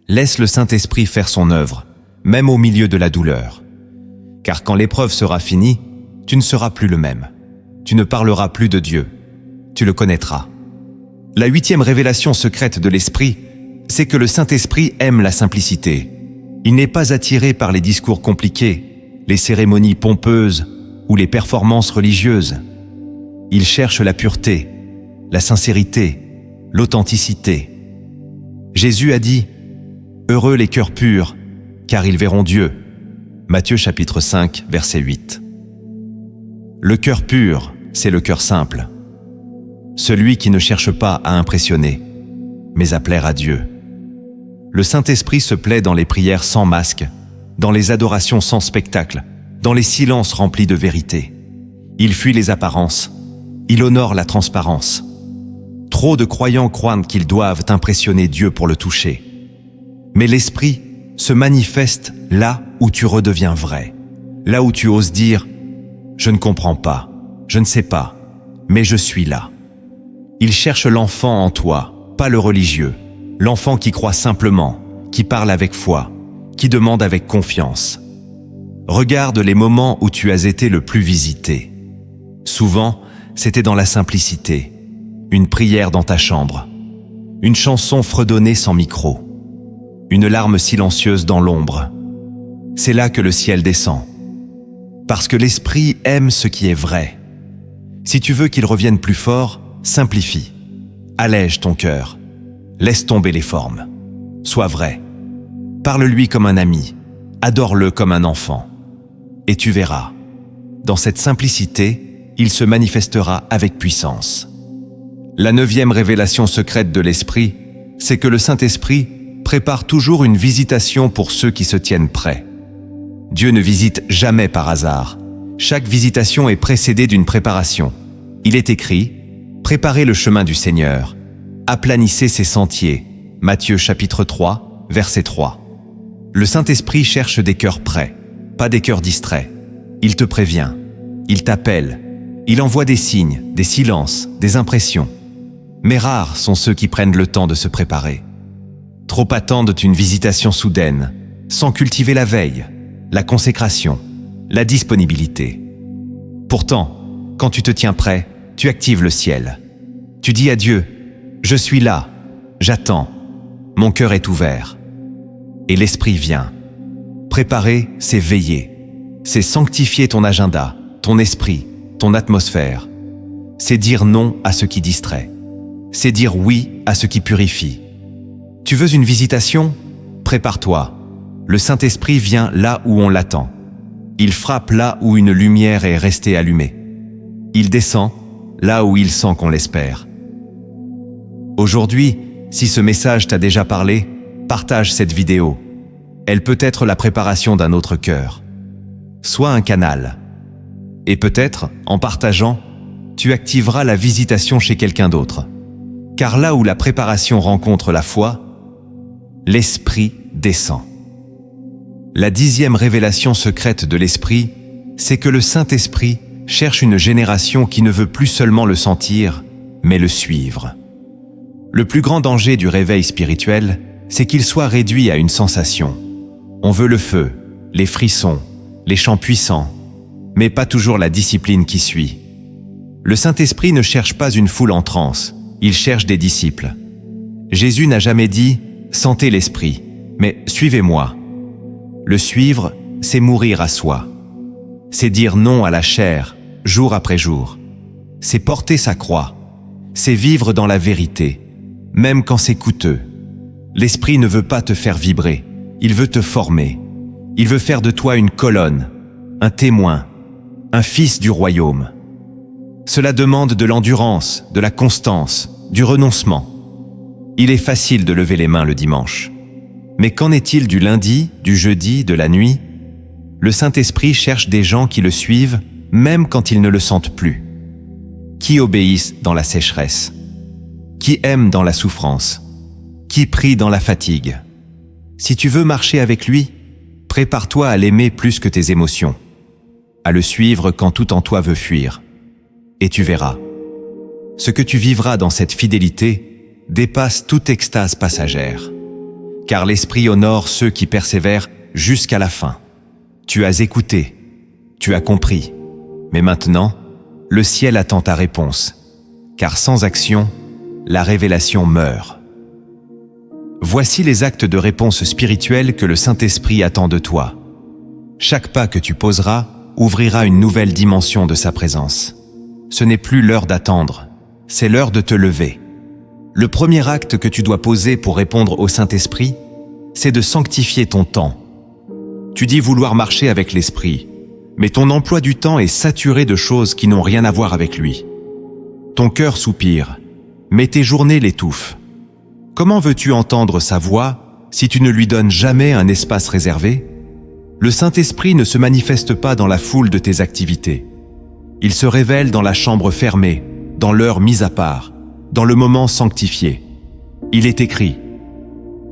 Laisse le Saint-Esprit faire son œuvre, même au milieu de la douleur. Car quand l'épreuve sera finie, tu ne seras plus le même. Tu ne parleras plus de Dieu. Tu le connaîtras. La 8e révélation secrète de l'Esprit, c'est que le Saint-Esprit aime la simplicité. Il n'est pas attiré par les discours compliqués, les cérémonies pompeuses ou les performances religieuses. Il cherche la pureté, la sincérité, l'authenticité. Jésus a dit « Heureux les cœurs purs, car ils verront Dieu ». Matthieu chapitre 5, verset 8. Le cœur pur, c'est le cœur simple. Celui qui ne cherche pas à impressionner, mais à plaire à Dieu. Le Saint-Esprit se plaît dans les prières sans masque, dans les adorations sans spectacle, dans les silences remplis de vérité. Il fuit les apparences, il honore la transparence. Trop de croyants croient qu'ils doivent impressionner Dieu pour le toucher. Mais l'Esprit se manifeste là où tu redeviens vrai, là où tu oses dire « Je ne comprends pas, je ne sais pas, mais je suis là ». Il cherche l'enfant en toi, pas le religieux, l'enfant qui croit simplement, qui parle avec foi, qui demande avec confiance. Regarde les moments où tu as été le plus visité. Souvent, c'était dans la simplicité, une prière dans ta chambre, une chanson fredonnée sans micro, une larme silencieuse dans l'ombre. C'est là que le ciel descend. Parce que l'Esprit aime ce qui est vrai. Si tu veux qu'il revienne plus fort, simplifie. Allège ton cœur. Laisse tomber les formes. Sois vrai. Parle-lui comme un ami. Adore-le comme un enfant. Et tu verras. Dans cette simplicité, il se manifestera avec puissance. La 9e révélation secrète de l'Esprit, c'est que le Saint-Esprit prépare toujours une visitation pour ceux qui se tiennent prêts. Dieu ne visite jamais par hasard. Chaque visitation est précédée d'une préparation. Il est écrit « Préparez le chemin du Seigneur, aplanissez ses sentiers » Matthieu chapitre 3, verset 3. Le Saint-Esprit cherche des cœurs prêts, pas des cœurs distraits. Il te prévient, il t'appelle, il envoie des signes, des silences, des impressions. Mais rares sont ceux qui prennent le temps de se préparer. Trop attendent une visitation soudaine, sans cultiver la veille, la consécration, la disponibilité. Pourtant, quand tu te tiens prêt, tu actives le ciel. Tu dis à Dieu, « Je suis là, j'attends, mon cœur est ouvert. » Et l'Esprit vient. Préparer, c'est veiller. C'est sanctifier ton agenda, ton esprit, ton atmosphère. C'est dire non à ce qui distrait. C'est dire oui à ce qui purifie. Tu veux une visitation? Prépare-toi. Le Saint-Esprit vient là où on l'attend. Il frappe là où une lumière est restée allumée. Il descend là où il sent qu'on l'espère. Aujourd'hui, si ce message t'a déjà parlé, partage cette vidéo. Elle peut être la préparation d'un autre cœur. Sois un canal. Et peut-être, en partageant, tu activeras la visitation chez quelqu'un d'autre. Car là où la préparation rencontre la foi, l'Esprit descend. La 10e révélation secrète de l'Esprit, c'est que le Saint-Esprit cherche une génération qui ne veut plus seulement le sentir, mais le suivre. Le plus grand danger du réveil spirituel, c'est qu'il soit réduit à une sensation. On veut le feu, les frissons, les chants puissants, mais pas toujours la discipline qui suit. Le Saint-Esprit ne cherche pas une foule en transe, il cherche des disciples. Jésus n'a jamais dit « sentez l'Esprit », mais « suivez-moi ». Le suivre, c'est mourir à soi. C'est dire non à la chair, jour après jour. C'est porter sa croix. C'est vivre dans la vérité, même quand c'est coûteux. L'Esprit ne veut pas te faire vibrer, il veut te former. Il veut faire de toi une colonne, un témoin, un fils du royaume. Cela demande de l'endurance, de la constance, du renoncement. Il est facile de lever les mains le dimanche. Mais qu'en est-il du lundi, du jeudi, de la nuit? Le Saint-Esprit cherche des gens qui le suivent, même quand ils ne le sentent plus. Qui obéissent dans la sécheresse? Qui aiment dans la souffrance? Qui prient dans la fatigue? Si tu veux marcher avec lui, prépare-toi à l'aimer plus que tes émotions, à le suivre quand tout en toi veut fuir. Et tu verras. Ce que tu vivras dans cette fidélité dépasse toute extase passagère. Car l'Esprit honore ceux qui persévèrent jusqu'à la fin. Tu as écouté, tu as compris, mais maintenant, le ciel attend ta réponse, car sans action, la révélation meurt. Voici les actes de réponse spirituelle que le Saint-Esprit attend de toi. Chaque pas que tu poseras ouvrira une nouvelle dimension de sa présence. Ce n'est plus l'heure d'attendre, c'est l'heure de te lever. Le premier acte que tu dois poser pour répondre au Saint-Esprit, c'est de sanctifier ton temps. Tu dis vouloir marcher avec l'Esprit, mais ton emploi du temps est saturé de choses qui n'ont rien à voir avec lui. Ton cœur soupire, mais tes journées l'étouffent. Comment veux-tu entendre sa voix si tu ne lui donnes jamais un espace réservé? Le Saint-Esprit ne se manifeste pas dans la foule de tes activités. Il se révèle dans la chambre fermée, dans l'heure mise à part, dans le moment sanctifié. Il est écrit: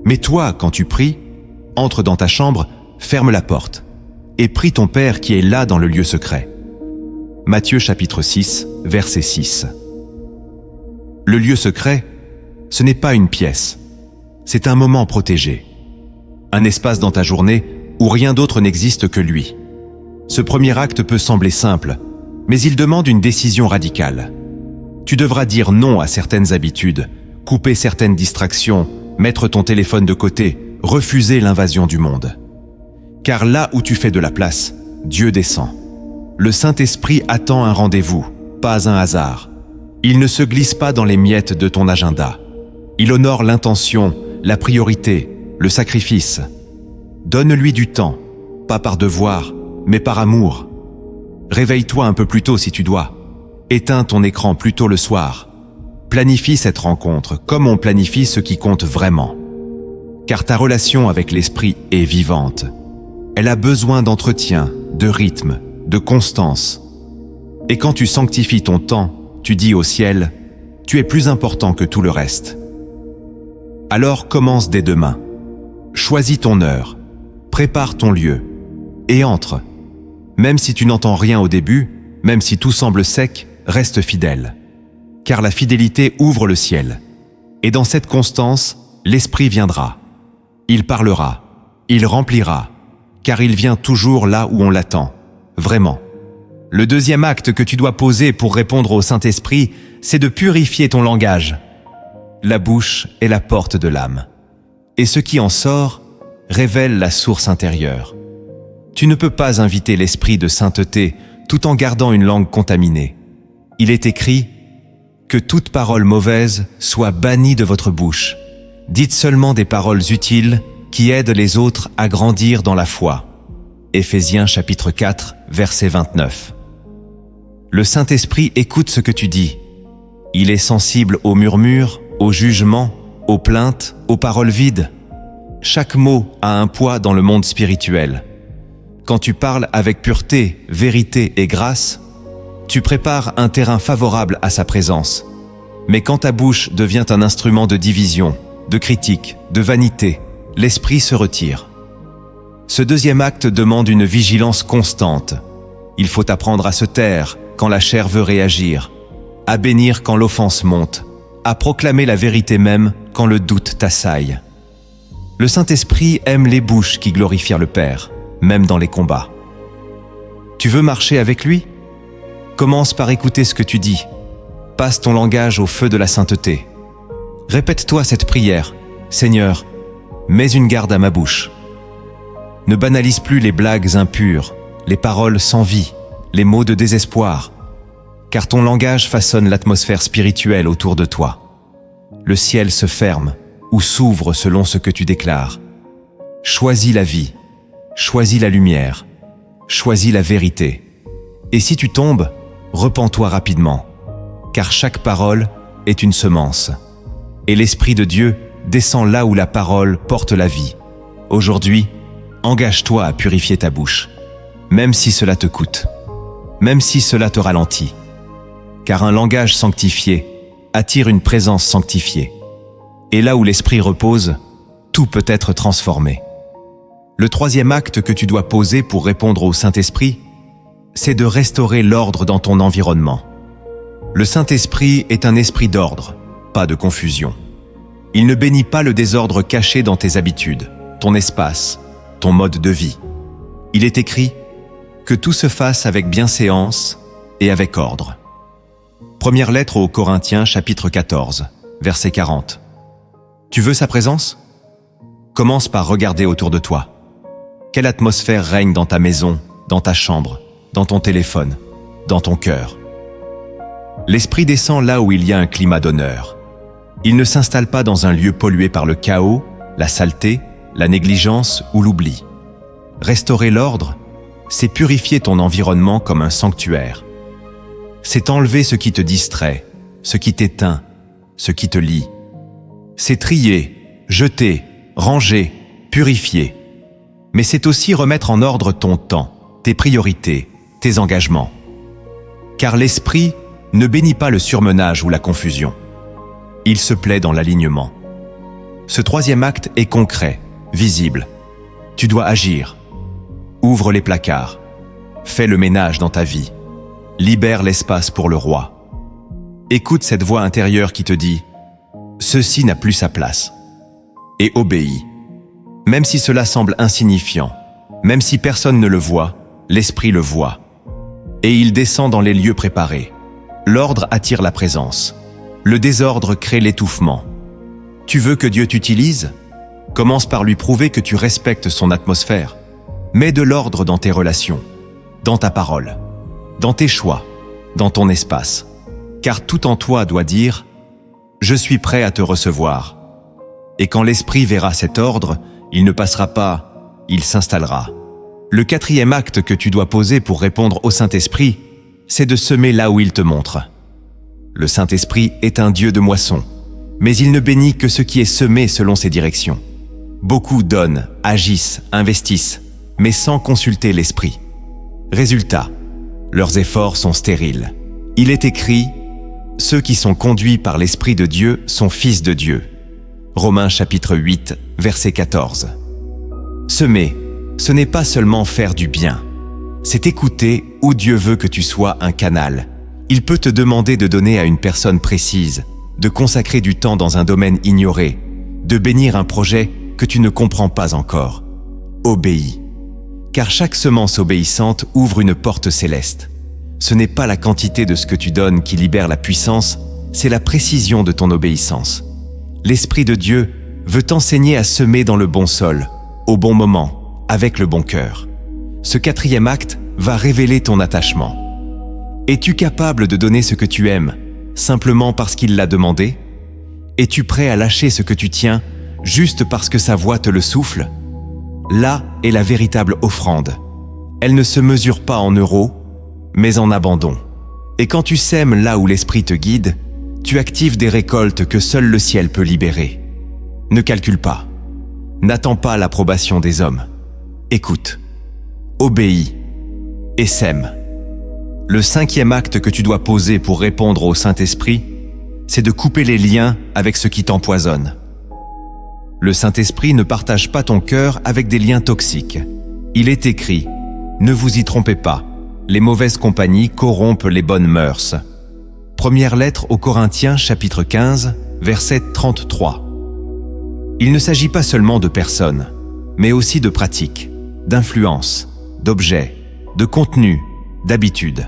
mais toi, quand tu pries, entre dans ta chambre, ferme la porte, et prie ton Père qui est là dans le lieu secret. Matthieu chapitre 6, verset 6. Le lieu secret, ce n'est pas une pièce, c'est un moment protégé. Un espace dans ta journée où rien d'autre n'existe que lui. Ce premier acte peut sembler simple, mais il demande une décision radicale. Tu devras dire non à certaines habitudes, couper certaines distractions, mettre ton téléphone de côté, refuser l'invasion du monde. Car là où tu fais de la place, Dieu descend. Le Saint-Esprit attend un rendez-vous, pas un hasard. Il ne se glisse pas dans les miettes de ton agenda. Il honore l'intention, la priorité, le sacrifice. Donne-lui du temps, pas par devoir, mais par amour. Réveille-toi un peu plus tôt si tu dois. Éteins ton écran plus tôt le soir. Planifie cette rencontre comme on planifie ce qui compte vraiment. Car ta relation avec l'Esprit est vivante. Elle a besoin d'entretien, de rythme, de constance. Et quand tu sanctifies ton temps, tu dis au ciel, tu es plus important que tout le reste. Alors commence dès demain. Choisis ton heure, prépare ton lieu, et entre. Même si tu n'entends rien au début, même si tout semble sec, reste fidèle. Car la fidélité ouvre le ciel. Et dans cette constance, l'Esprit viendra. Il parlera, il remplira, car il vient toujours là où on l'attend, vraiment. Le deuxième acte que tu dois poser pour répondre au Saint-Esprit, c'est de purifier ton langage. La bouche est la porte de l'âme. Et ce qui en sort révèle la source intérieure. Tu ne peux pas inviter l'Esprit de sainteté tout en gardant une langue contaminée. Il est écrit « Que toute parole mauvaise soit bannie de votre bouche. Dites seulement des paroles utiles qui aident les autres à grandir dans la foi. » Éphésiens chapitre 4, verset 29. Le Saint-Esprit écoute ce que tu dis. Il est sensible aux murmures, aux jugements, aux plaintes, aux paroles vides. Chaque mot a un poids dans le monde spirituel. Quand tu parles avec pureté, vérité et grâce, tu prépares un terrain favorable à sa présence. Mais quand ta bouche devient un instrument de division, de critique, de vanité, l'Esprit se retire. Ce deuxième acte demande une vigilance constante. Il faut apprendre à se taire quand la chair veut réagir, à bénir quand l'offense monte, à proclamer la vérité même quand le doute t'assaille. Le Saint-Esprit aime les bouches qui glorifient le Père, même dans les combats. Tu veux marcher avec lui? Commence par écouter ce que tu dis. Passe ton langage au feu de la sainteté. Répète-toi cette prière. Seigneur, mets une garde à ma bouche. Ne banalise plus les blagues impures, les paroles sans vie, les mots de désespoir, car ton langage façonne l'atmosphère spirituelle autour de toi. Le ciel se ferme ou s'ouvre selon ce que tu déclares. Choisis la vie, choisis la lumière, choisis la vérité. Et si tu tombes, repens-toi rapidement, car chaque parole est une semence. Et l'Esprit de Dieu descend là où la parole porte la vie. Aujourd'hui, engage-toi à purifier ta bouche, même si cela te coûte, même si cela te ralentit. Car un langage sanctifié attire une présence sanctifiée. Et là où l'Esprit repose, tout peut être transformé. Le troisième acte que tu dois poser pour répondre au Saint-Esprit, c'est de restaurer l'ordre dans ton environnement. Le Saint-Esprit est un esprit d'ordre, pas de confusion. Il ne bénit pas le désordre caché dans tes habitudes, ton espace, ton mode de vie. Il est écrit que tout se fasse avec bienséance et avec ordre. Première lettre aux Corinthiens, chapitre 14, verset 40. Tu veux sa présence? Commence par regarder autour de toi. Quelle atmosphère règne dans ta maison, dans ta chambre, dans ton téléphone, dans ton cœur? L'Esprit descend là où il y a un climat d'honneur. Il ne s'installe pas dans un lieu pollué par le chaos, la saleté, la négligence ou l'oubli. Restaurer l'ordre, c'est purifier ton environnement comme un sanctuaire. C'est enlever ce qui te distrait, ce qui t'éteint, ce qui te lie. C'est trier, jeter, ranger, purifier. Mais c'est aussi remettre en ordre ton temps, tes priorités, tes engagements. Car l'esprit ne bénit pas le surmenage ou la confusion. Il se plaît dans l'alignement. Ce troisième acte est concret, visible. Tu dois agir. Ouvre les placards. Fais le ménage dans ta vie. Libère l'espace pour le roi. Écoute cette voix intérieure qui te dit « Ceci n'a plus sa place » et obéis. Même si cela semble insignifiant, même si personne ne le voit, l'esprit le voit. Et il descend dans les lieux préparés. L'ordre attire la présence. Le désordre crée l'étouffement. Tu veux que Dieu t'utilise? Commence par lui prouver que tu respectes son atmosphère. Mets de l'ordre dans tes relations, dans ta parole, dans tes choix, dans ton espace. Car tout en toi doit dire « Je suis prêt à te recevoir ». Et quand l'esprit verra cet ordre, il ne passera pas, il s'installera. Le quatrième acte que tu dois poser pour répondre au Saint-Esprit, c'est de semer là où il te montre. Le Saint-Esprit est un Dieu de moisson, mais il ne bénit que ce qui est semé selon ses directions. Beaucoup donnent, agissent, investissent, mais sans consulter l'Esprit. Résultat, leurs efforts sont stériles. Il est écrit « Ceux qui sont conduits par l'Esprit de Dieu sont fils de Dieu ». Romains chapitre 8, verset 14. Semer, ce n'est pas seulement faire du bien. C'est écouter où Dieu veut que tu sois un canal. Il peut te demander de donner à une personne précise, de consacrer du temps dans un domaine ignoré, de bénir un projet que tu ne comprends pas encore. Obéis. Car chaque semence obéissante ouvre une porte céleste. Ce n'est pas la quantité de ce que tu donnes qui libère la puissance, c'est la précision de ton obéissance. L'Esprit de Dieu veut t'enseigner à semer dans le bon sol, au bon moment, avec le bon cœur. Ce quatrième acte va révéler ton attachement. Es-tu capable de donner ce que tu aimes, simplement parce qu'il l'a demandé? Es-tu prêt à lâcher ce que tu tiens, juste parce que sa voix te le souffle? Là est la véritable offrande. Elle ne se mesure pas en euros, mais en abandon. Et quand tu sèmes là où l'Esprit te guide, tu actives des récoltes que seul le ciel peut libérer. Ne calcule pas. N'attends pas l'approbation des hommes. Écoute. Obéis. Et sème. Le cinquième acte que tu dois poser pour répondre au Saint-Esprit, c'est de couper les liens avec ce qui t'empoisonne. Le Saint-Esprit ne partage pas ton cœur avec des liens toxiques. Il est écrit « Ne vous y trompez pas, les mauvaises compagnies corrompent les bonnes mœurs ». Première lettre aux Corinthiens, chapitre 15, verset 33. Il ne s'agit pas seulement de personnes, mais aussi de pratiques, d'influences, d'objets, de contenus, d'habitudes.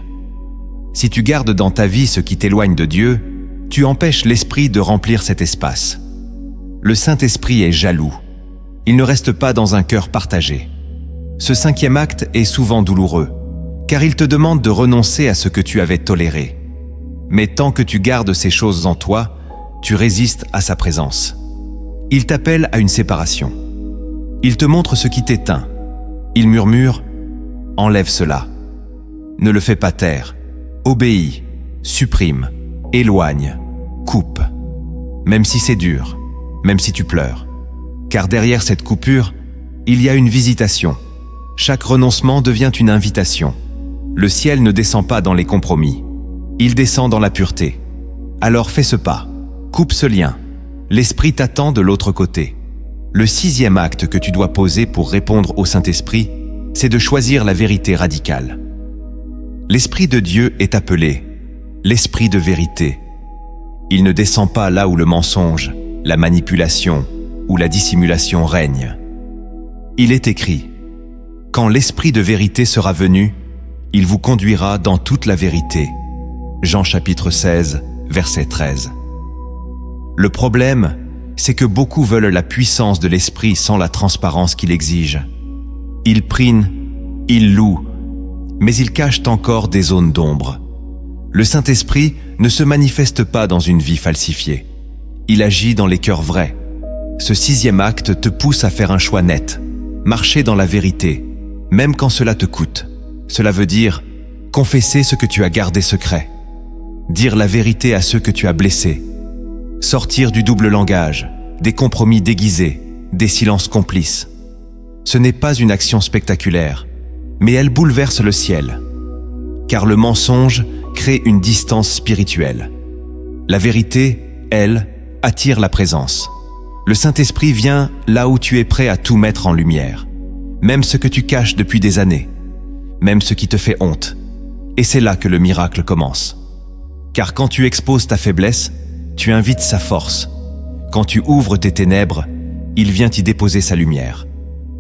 Si tu gardes dans ta vie ce qui t'éloigne de Dieu, tu empêches l'Esprit de remplir cet espace. Le Saint-Esprit est jaloux. Il ne reste pas dans un cœur partagé. Ce cinquième acte est souvent douloureux, car il te demande de renoncer à ce que tu avais toléré. Mais tant que tu gardes ces choses en toi, tu résistes à sa présence. Il t'appelle à une séparation. Il te montre ce qui t'éteint. Il murmure « Enlève cela ». Ne le fais pas taire. Obéis, supprime, éloigne, coupe. Même si c'est dur, même si tu pleures. Car derrière cette coupure, il y a une visitation. Chaque renoncement devient une invitation. Le ciel ne descend pas dans les compromis. Il descend dans la pureté. Alors fais ce pas. Coupe ce lien. L'Esprit t'attend de l'autre côté. Le sixième acte que tu dois poser pour répondre au Saint-Esprit, c'est de choisir la vérité radicale. L'Esprit de Dieu est appelé l'Esprit de vérité. Il ne descend pas là où le mensonge, la manipulation ou la dissimulation règnent. Il est écrit « Quand l'Esprit de vérité sera venu, il vous conduira dans toute la vérité. » Jean chapitre 16, verset 13. Le problème, c'est que beaucoup veulent la puissance de l'Esprit sans la transparence qu'il exige. Ils prient, ils louent, mais ils cachent encore des zones d'ombre. Le Saint-Esprit ne se manifeste pas dans une vie falsifiée. Il agit dans les cœurs vrais. Ce sixième acte te pousse à faire un choix net, marcher dans la vérité, même quand cela te coûte. Cela veut dire confesser ce que tu as gardé secret, dire la vérité à ceux que tu as blessés, sortir du double langage, des compromis déguisés, des silences complices. Ce n'est pas une action spectaculaire, mais elle bouleverse le ciel, car le mensonge crée une distance spirituelle. La vérité, elle, attire la présence. Le Saint-Esprit vient là où tu es prêt à tout mettre en lumière, même ce que tu caches depuis des années, même ce qui te fait honte. Et c'est là que le miracle commence. Car quand tu exposes ta faiblesse, tu invites sa force. Quand tu ouvres tes ténèbres, il vient y déposer sa lumière.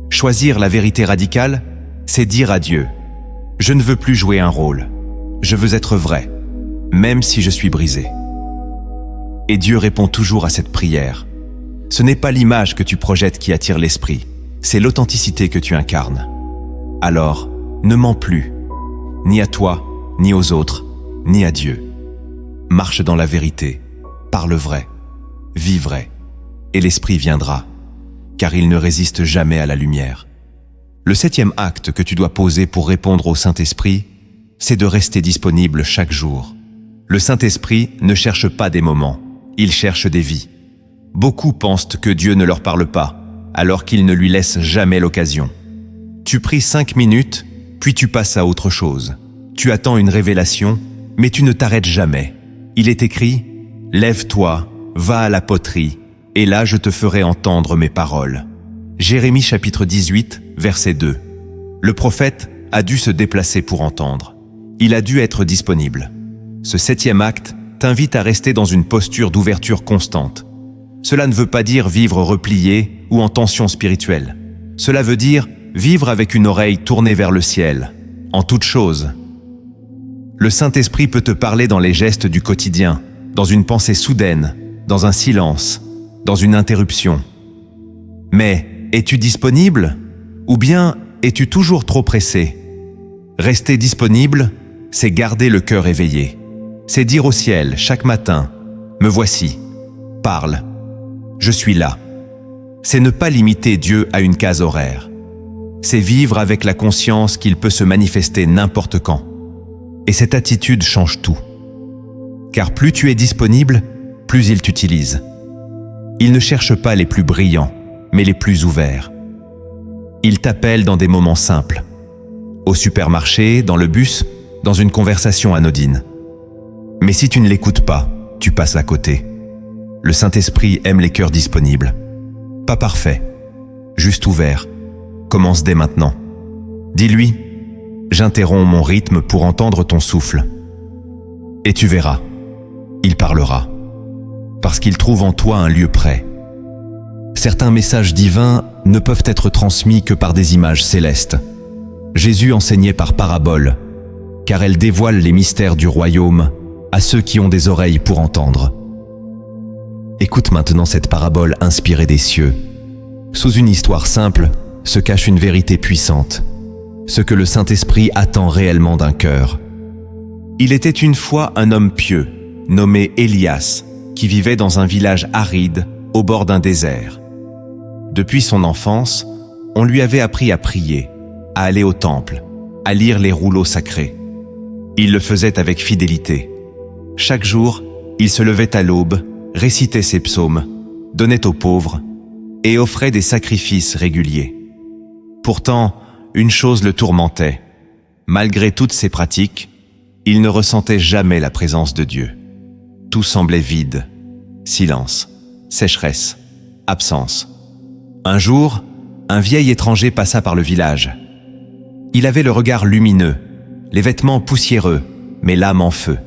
Choisir la vérité radicale, c'est dire à Dieu « Je ne veux plus jouer un rôle. Je veux être vrai, même si je suis brisé. » Et Dieu répond toujours à cette prière. Ce n'est pas l'image que tu projettes qui attire l'esprit, c'est l'authenticité que tu incarnes. Alors, ne mens plus, ni à toi, ni aux autres, ni à Dieu. Marche dans la vérité, parle vrai, vis vrai, et l'esprit viendra, car il ne résiste jamais à la lumière. Le 7e acte que tu dois poser pour répondre au Saint-Esprit, c'est de rester disponible chaque jour. Le Saint-Esprit ne cherche pas des moments, il cherche des vies. Beaucoup pensent que Dieu ne leur parle pas, alors qu'il ne lui laisse jamais l'occasion. Tu pries 5 minutes, puis tu passes à autre chose. Tu attends une révélation, mais tu ne t'arrêtes jamais. Il est écrit « Lève-toi, va à la poterie, et là je te ferai entendre mes paroles. » Jérémie chapitre 18, verset 2. Le prophète a dû se déplacer pour entendre. Il a dû être disponible. Ce 7e acte t'invite à rester dans une posture d'ouverture constante. Cela ne veut pas dire vivre replié ou en tension spirituelle. Cela veut dire vivre avec une oreille tournée vers le ciel, en toute chose. Le Saint-Esprit peut te parler dans les gestes du quotidien, dans une pensée soudaine, dans un silence, dans une interruption. Mais es-tu disponible? Ou bien es-tu toujours trop pressé? Rester disponible, c'est garder le cœur éveillé. C'est dire au ciel chaque matin « Me voici, parle, je suis là ». C'est ne pas limiter Dieu à une case horaire. C'est vivre avec la conscience qu'il peut se manifester n'importe quand. Et cette attitude change tout. Car plus tu es disponible, plus il t'utilise. Il ne cherche pas les plus brillants, mais les plus ouverts. Il t'appelle dans des moments simples. Au supermarché, dans le bus, dans une conversation anodine. Mais si tu ne l'écoutes pas, tu passes à côté. Le Saint-Esprit aime les cœurs disponibles. Pas parfaits, juste ouverts. Commence dès maintenant. Dis-lui, j'interromps mon rythme pour entendre ton souffle. Et tu verras, il parlera. Parce qu'il trouve en toi un lieu prêt. Certains messages divins ne peuvent être transmis que par des images célestes. Jésus enseignait par paraboles, car elles dévoilent les mystères du royaume à ceux qui ont des oreilles pour entendre. Écoute maintenant cette parabole inspirée des cieux. Sous une histoire simple se cache une vérité puissante, ce que le Saint-Esprit attend réellement d'un cœur. Il était une fois un homme pieux, nommé Élias, qui vivait dans un village aride au bord d'un désert. Depuis son enfance, on lui avait appris à prier, à aller au temple, à lire les rouleaux sacrés. Il le faisait avec fidélité. Chaque jour, il se levait à l'aube, récitait ses psaumes, donnait aux pauvres et offrait des sacrifices réguliers. Pourtant, une chose le tourmentait. Malgré toutes ses pratiques, il ne ressentait jamais la présence de Dieu. Tout semblait vide, silence, sécheresse, absence. Un jour, un vieil étranger passa par le village. Il avait le regard lumineux, les vêtements poussiéreux, mais l'âme en feu.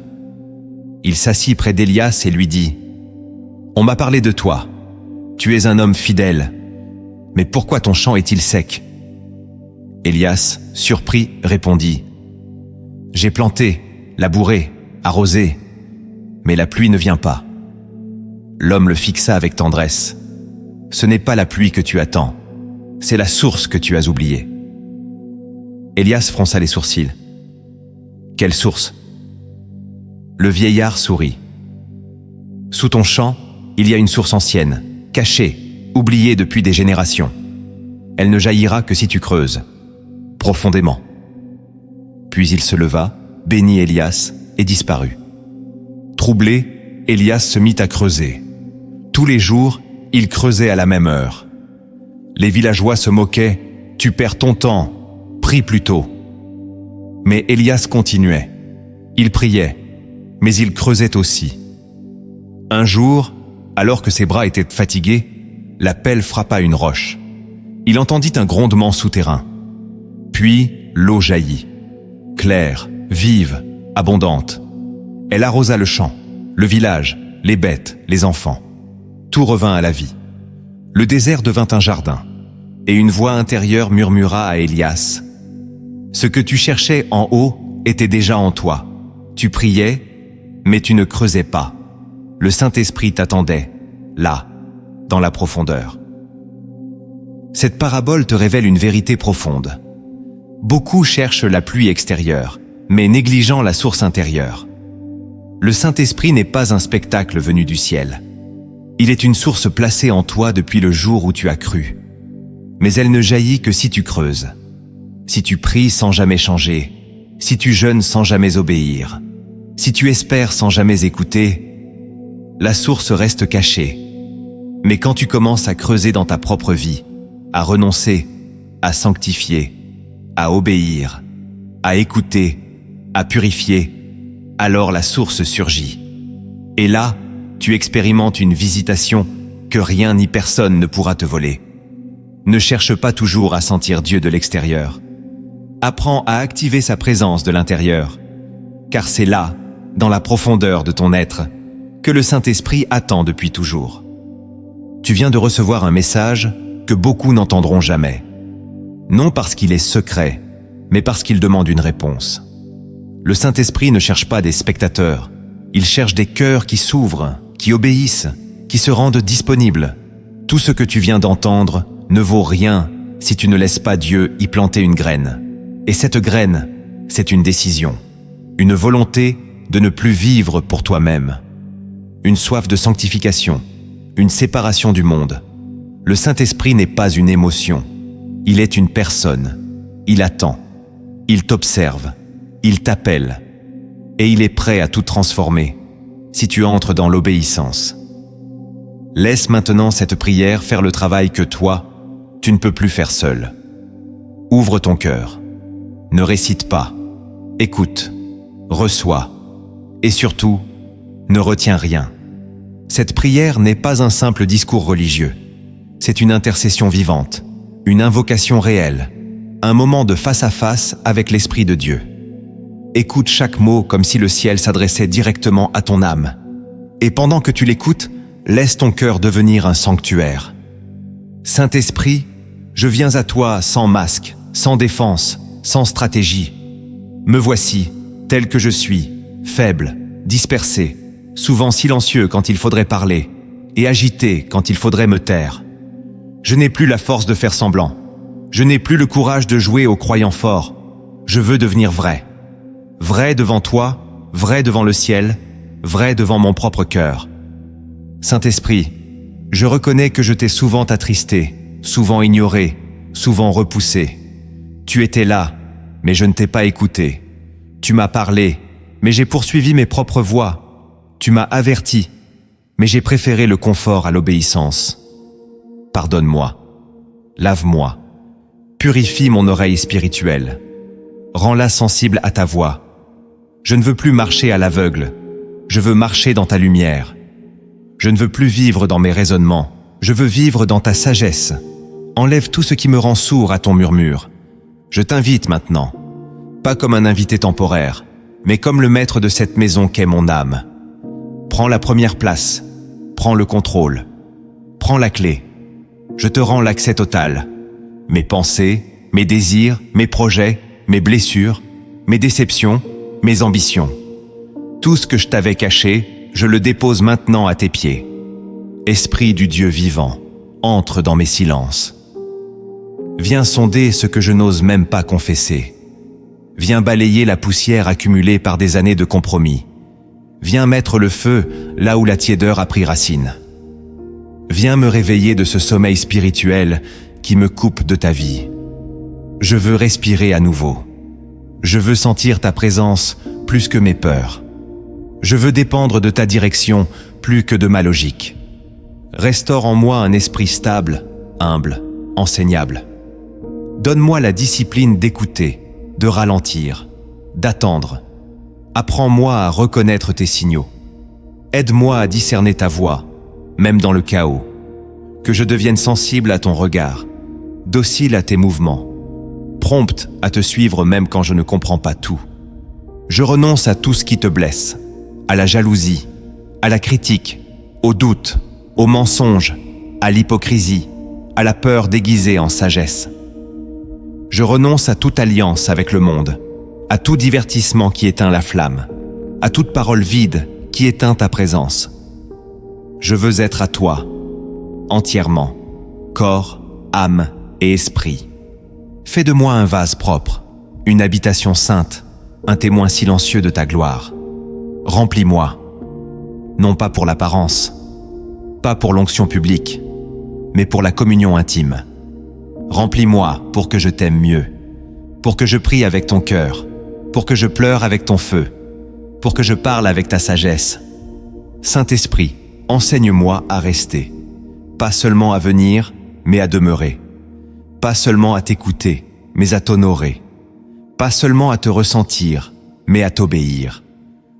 Il s'assit près d'Élias et lui dit « On m'a parlé de toi. Tu es un homme fidèle. Mais pourquoi ton champ est-il sec ?» Élias, surpris, répondit « J'ai planté, labouré, arrosé, mais la pluie ne vient pas. » L'homme le fixa avec tendresse. « Ce n'est pas la pluie que tu attends, c'est la source que tu as oubliée. » Élias fronça les sourcils. « Quelle source ?» Le vieillard sourit. « Sous ton champ, il y a une source ancienne, cachée, oubliée depuis des générations. Elle ne jaillira que si tu creuses. profondément. Puis il se leva, bénit Élias et disparut. Troublé, Élias se mit à creuser. Tous les jours, il creusait à la même heure. Les villageois se moquaient « Tu perds ton temps, prie plutôt ». Mais Élias continuait. Il priait, mais il creusait aussi. Un jour, alors que ses bras étaient fatigués, la pelle frappa une roche. Il entendit un grondement souterrain. Puis l'eau jaillit, claire, vive, abondante. Elle arrosa le champ, le village, les bêtes, les enfants. Tout revint à la vie. Le désert devint un jardin, et une voix intérieure murmura à Élias. Ce que tu cherchais en haut était déjà en toi. Tu priais, mais tu ne creusais pas. Le Saint-Esprit t'attendait, là, dans la profondeur. Cette parabole te révèle une vérité profonde. Beaucoup cherchent la pluie extérieure, mais négligeant la source intérieure. Le Saint-Esprit n'est pas un spectacle venu du ciel. Il est une source placée en toi depuis le jour où tu as cru. Mais elle ne jaillit que si tu creuses. Si tu pries sans jamais changer, si tu jeûnes sans jamais obéir, si tu espères sans jamais écouter, la source reste cachée. Mais quand tu commences à creuser dans ta propre vie, à renoncer, à sanctifier, à obéir, à écouter, à purifier, alors la source surgit. Et là, tu expérimentes une visitation que rien ni personne ne pourra te voler. Ne cherche pas toujours à sentir Dieu de l'extérieur. Apprends à activer sa présence de l'intérieur, car c'est là, dans la profondeur de ton être, que le Saint-Esprit attend depuis toujours. Tu viens de recevoir un message que beaucoup n'entendront jamais. Non parce qu'il est secret, mais parce qu'il demande une réponse. Le Saint-Esprit ne cherche pas des spectateurs, il cherche des cœurs qui s'ouvrent, qui obéissent, qui se rendent disponibles. Tout ce que tu viens d'entendre ne vaut rien si tu ne laisses pas Dieu y planter une graine. Et cette graine, c'est une décision, une volonté de ne plus vivre pour toi-même, une soif de sanctification, une séparation du monde. Le Saint-Esprit n'est pas une émotion, il est une personne. Il attend, il t'observe, il t'appelle, et il est prêt à tout transformer si tu entres dans l'obéissance. Laisse maintenant cette prière faire le travail que toi, tu ne peux plus faire seul. Ouvre ton cœur. Ne récite pas, écoute, reçois, et surtout, ne retiens rien. Cette prière n'est pas un simple discours religieux, c'est une intercession vivante, une invocation réelle, un moment de face à face avec l'Esprit de Dieu. Écoute chaque mot comme si le ciel s'adressait directement à ton âme, et pendant que tu l'écoutes, laisse ton cœur devenir un sanctuaire. Saint-Esprit, je viens à toi sans masque, sans défense, sans stratégie. Me voici, tel que je suis, faible, dispersé, souvent silencieux quand il faudrait parler, et agité quand il faudrait me taire. Je n'ai plus la force de faire semblant. Je n'ai plus le courage de jouer aux croyants forts. Je veux devenir vrai. Vrai devant toi, vrai devant le ciel, vrai devant mon propre cœur. Saint-Esprit, je reconnais que je t'ai souvent attristé, souvent ignoré, souvent repoussé. Tu étais là, mais je ne t'ai pas écouté. Tu m'as parlé, mais j'ai poursuivi mes propres voies. Tu m'as averti, mais j'ai préféré le confort à l'obéissance. Pardonne-moi, lave-moi, purifie mon oreille spirituelle, rends-la sensible à ta voix. Je ne veux plus marcher à l'aveugle, je veux marcher dans ta lumière. Je ne veux plus vivre dans mes raisonnements, je veux vivre dans ta sagesse. Enlève tout ce qui me rend sourd à ton murmure. Je t'invite maintenant, pas comme un invité temporaire, mais comme le maître de cette maison qu'est mon âme. Prends la première place, prends le contrôle, prends la clé. Je te rends l'accès total. Mes pensées, mes désirs, mes projets, mes blessures, mes déceptions, mes ambitions. Tout ce que je t'avais caché, je le dépose maintenant à tes pieds. Esprit du Dieu vivant, entre dans mes silences. Viens sonder ce que je n'ose même pas confesser. Viens balayer la poussière accumulée par des années de compromis. Viens mettre le feu là où la tiédeur a pris racine. Viens me réveiller de ce sommeil spirituel qui me coupe de ta vie. Je veux respirer à nouveau. Je veux sentir ta présence plus que mes peurs. Je veux dépendre de ta direction plus que de ma logique. Restaure en moi un esprit stable, humble, enseignable. Donne-moi la discipline d'écouter, de ralentir, d'attendre. Apprends-moi à reconnaître tes signaux. Aide-moi à discerner ta voix, même dans le chaos. Que je devienne sensible à ton regard, docile à tes mouvements, prompte à te suivre même quand je ne comprends pas tout. Je renonce à tout ce qui te blesse, à la jalousie, à la critique, au doute, au mensonge, à l'hypocrisie, à la peur déguisée en sagesse. Je renonce à toute alliance avec le monde, à tout divertissement qui éteint la flamme, à toute parole vide qui éteint ta présence. Je veux être à toi, entièrement, corps, âme et esprit. Fais de moi un vase propre, une habitation sainte, un témoin silencieux de ta gloire. Remplis-moi, non pas pour l'apparence, pas pour l'onction publique, mais pour la communion intime. Remplis-moi pour que je t'aime mieux, pour que je prie avec ton cœur, pour que je pleure avec ton feu, pour que je parle avec ta sagesse. Saint-Esprit, enseigne-moi à rester, pas seulement à venir, mais à demeurer. Pas seulement à t'écouter, mais à t'honorer. Pas seulement à te ressentir, mais à t'obéir.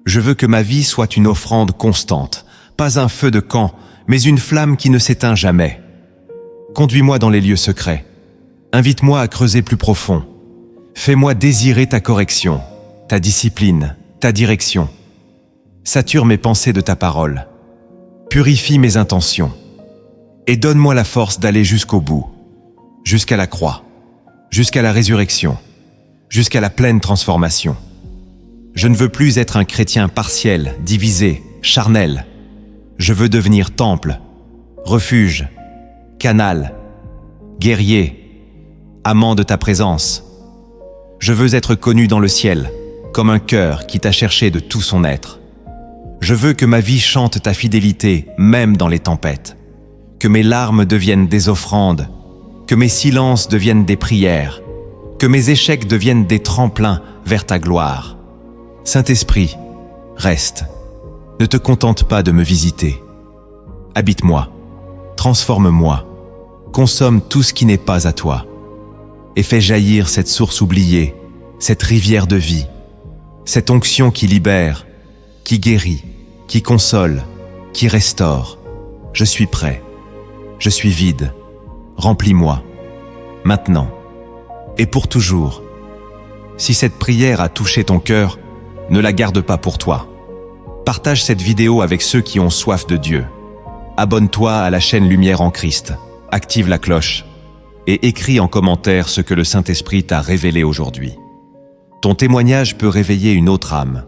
Je veux que ma vie soit une offrande constante, pas un feu de camp, mais une flamme qui ne s'éteint jamais. Conduis-moi dans les lieux secrets. Invite-moi à creuser plus profond. Fais-moi désirer ta correction, ta discipline, ta direction. Sature mes pensées de ta parole. Purifie mes intentions. Et donne-moi la force d'aller jusqu'au bout, jusqu'à la croix, jusqu'à la résurrection, jusqu'à la pleine transformation. Je ne veux plus être un chrétien partiel, divisé, charnel. Je veux devenir temple, refuge, canal, guerrier, amant de ta présence. Je veux être connu dans le ciel, comme un cœur qui t'a cherché de tout son être. Je veux que ma vie chante ta fidélité, même dans les tempêtes. Que mes larmes deviennent des offrandes, que mes silences deviennent des prières, que mes échecs deviennent des tremplins vers ta gloire. Saint-Esprit, reste. Ne te contente pas de me visiter. Habite-moi, transforme-moi, consomme tout ce qui n'est pas à toi, et fais jaillir cette source oubliée, cette rivière de vie, cette onction qui libère, qui guérit, qui console, qui restaure. Je suis prêt. Je suis vide. Remplis-moi. Maintenant. Et pour toujours. Si cette prière a touché ton cœur, ne la garde pas pour toi. Partage cette vidéo avec ceux qui ont soif de Dieu. Abonne-toi à la chaîne Lumière en Christ. Active la cloche. Et écris en commentaire ce que le Saint-Esprit t'a révélé aujourd'hui. Ton témoignage peut réveiller une autre âme.